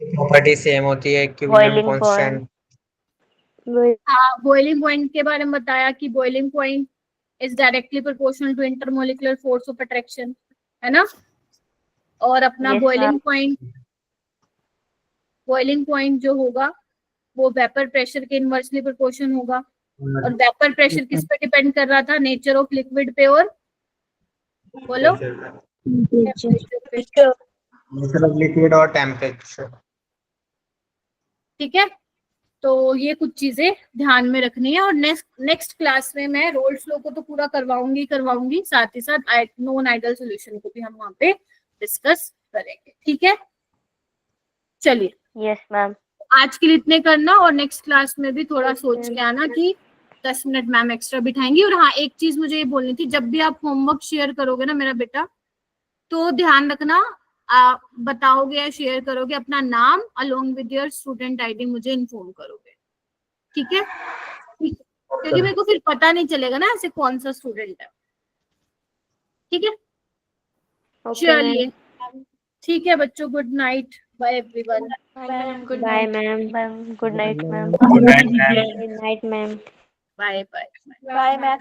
S9: प्रॉपर्टी सेम होती है, इक्विलिब्रियम
S8: बॉइलिंग
S9: कांस्टेंट।
S1: हाँ बॉइलिंग पॉइंट के बारे में बताया कि boiling point is directly proportional to intermolecular force of attraction, है ना। और अपना
S8: यस मैम।
S1: बॉइलिंग पॉइंट जो होगा वो वेपर प्रेशर के इनवर्सली प्रोपोर्शन होगा। और वेपर प्रेशर किस पे डिपेंड कर रहा था, नेचर ऑफ लिक्विड पे, और बोलो टेम्परेचर पे,
S9: नेचर ऑफ लिक्विड और टेम्परेचर।
S1: ठीक है। तो ये कुछ चीजें ध्यान में रखनी है, और नेक्स्ट क्लास में मैं रोल्स लॉ को तो पूरा करवाऊंगी, साथ ही साथ नॉन आइडियल सॉल्यूशन को भी हम वहां पे डिस्कस करेंगे, ठीक है। चलिए
S8: यस मैम।
S1: आज के लिए इतने करना, और नेक्स्ट क्लास में भी थोड़ा सोच के आना कि 10 मिनट मैम एक्स्ट्रा बिठाएंगी। और हाँ एक चीज मुझे ये बोलनी थी, जब भी आप होमवर्क शेयर करोगे ना मेरा बेटा, तो ध्यान रखना, बताओगे या शेयर करोगे अपना नाम along with your student ID, मुझे इन्फॉर्म करोगे, ठीक है। क्योंकि मेरे को फिर पता नहीं चलेगा ना ऐसे कौन सा स्टूडेंट है, ठीक है। चलिए ठीक है बच्चों, good night, bye everyone.
S8: Bye ma'am. Good night ma'am.
S6: Good night ma'am.
S8: Good night ma'am.
S1: Bye bye
S4: bye ma'am.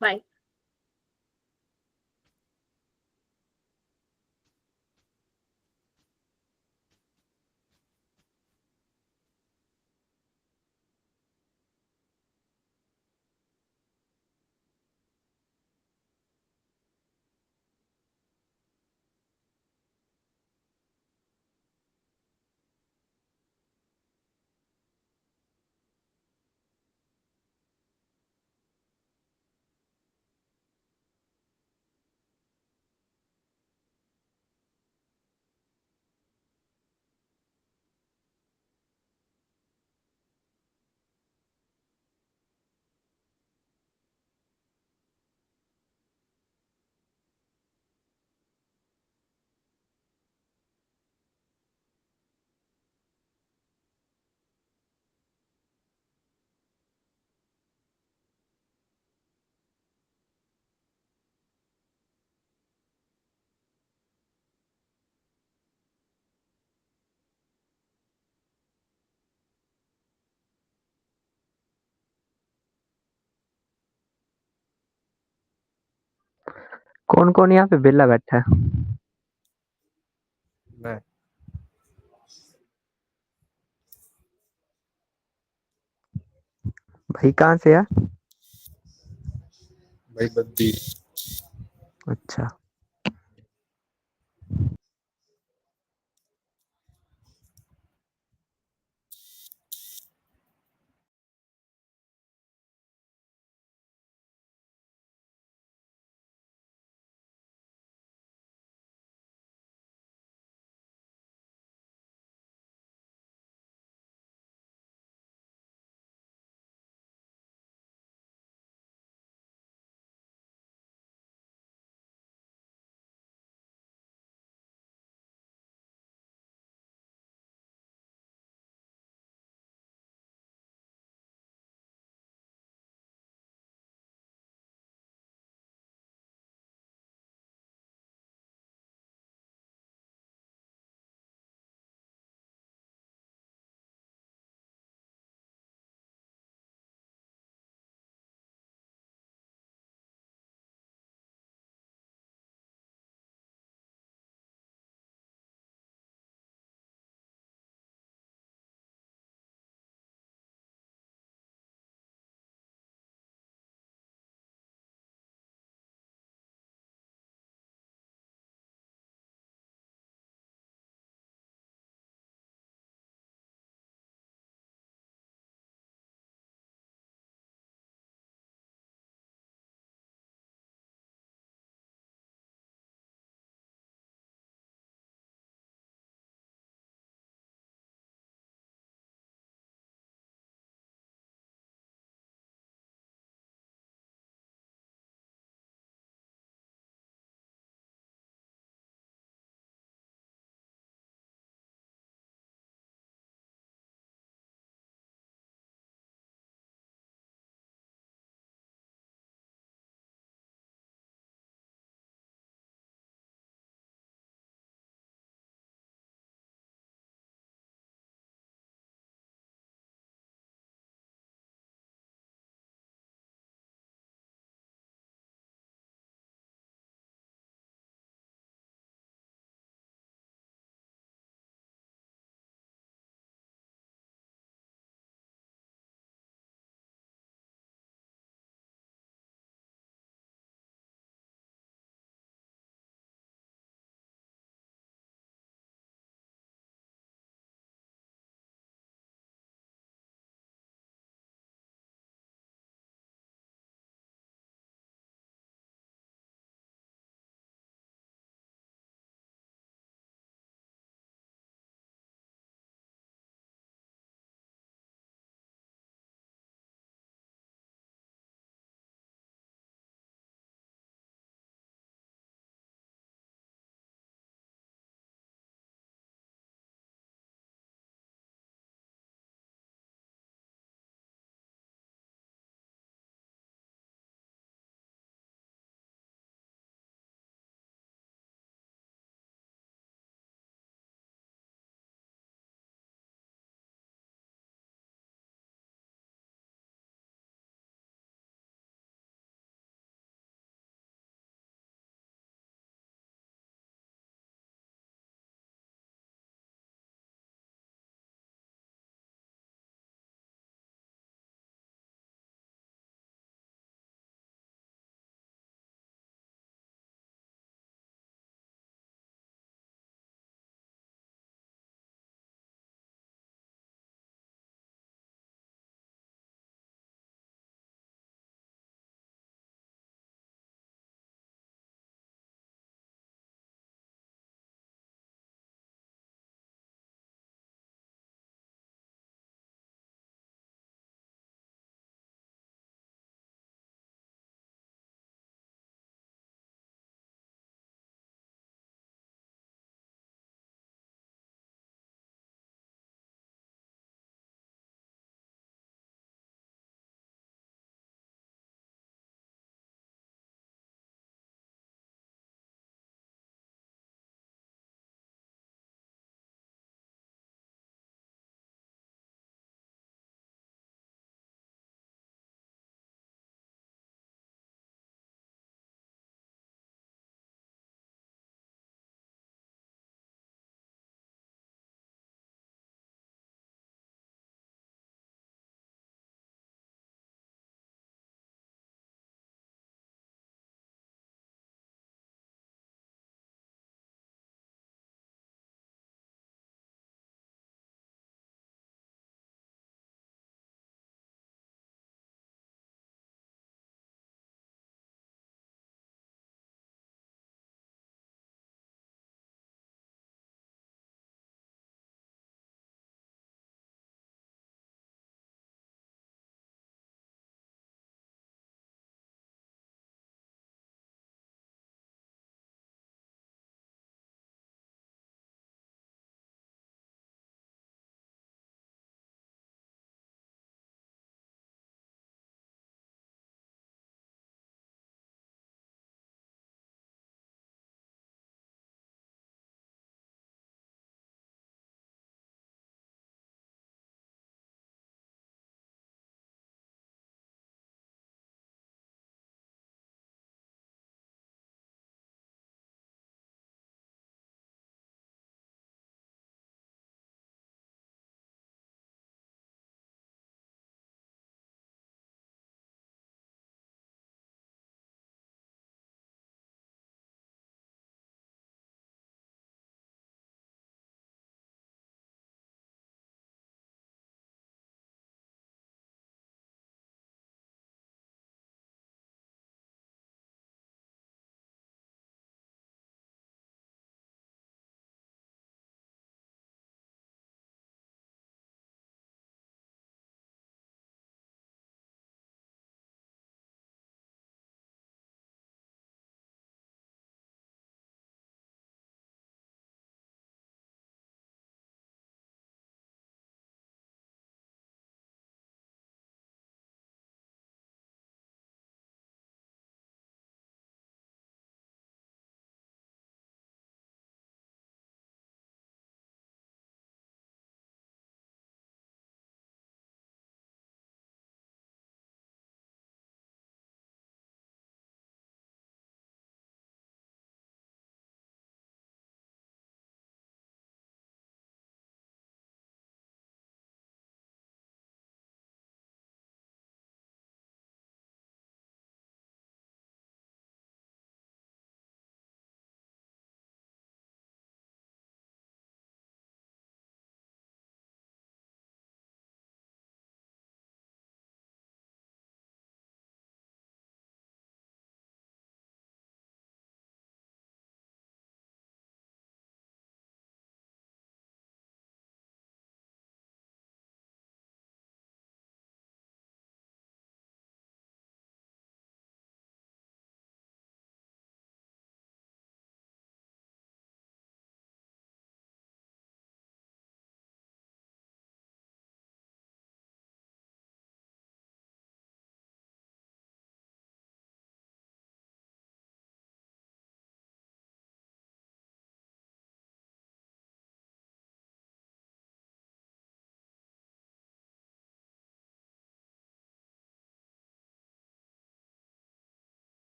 S1: Bye.
S11: कौन कौन यहाँ पे बेला बैठा है? भाई कहाँ से यार?
S12: भाई बद्दी।
S11: अच्छा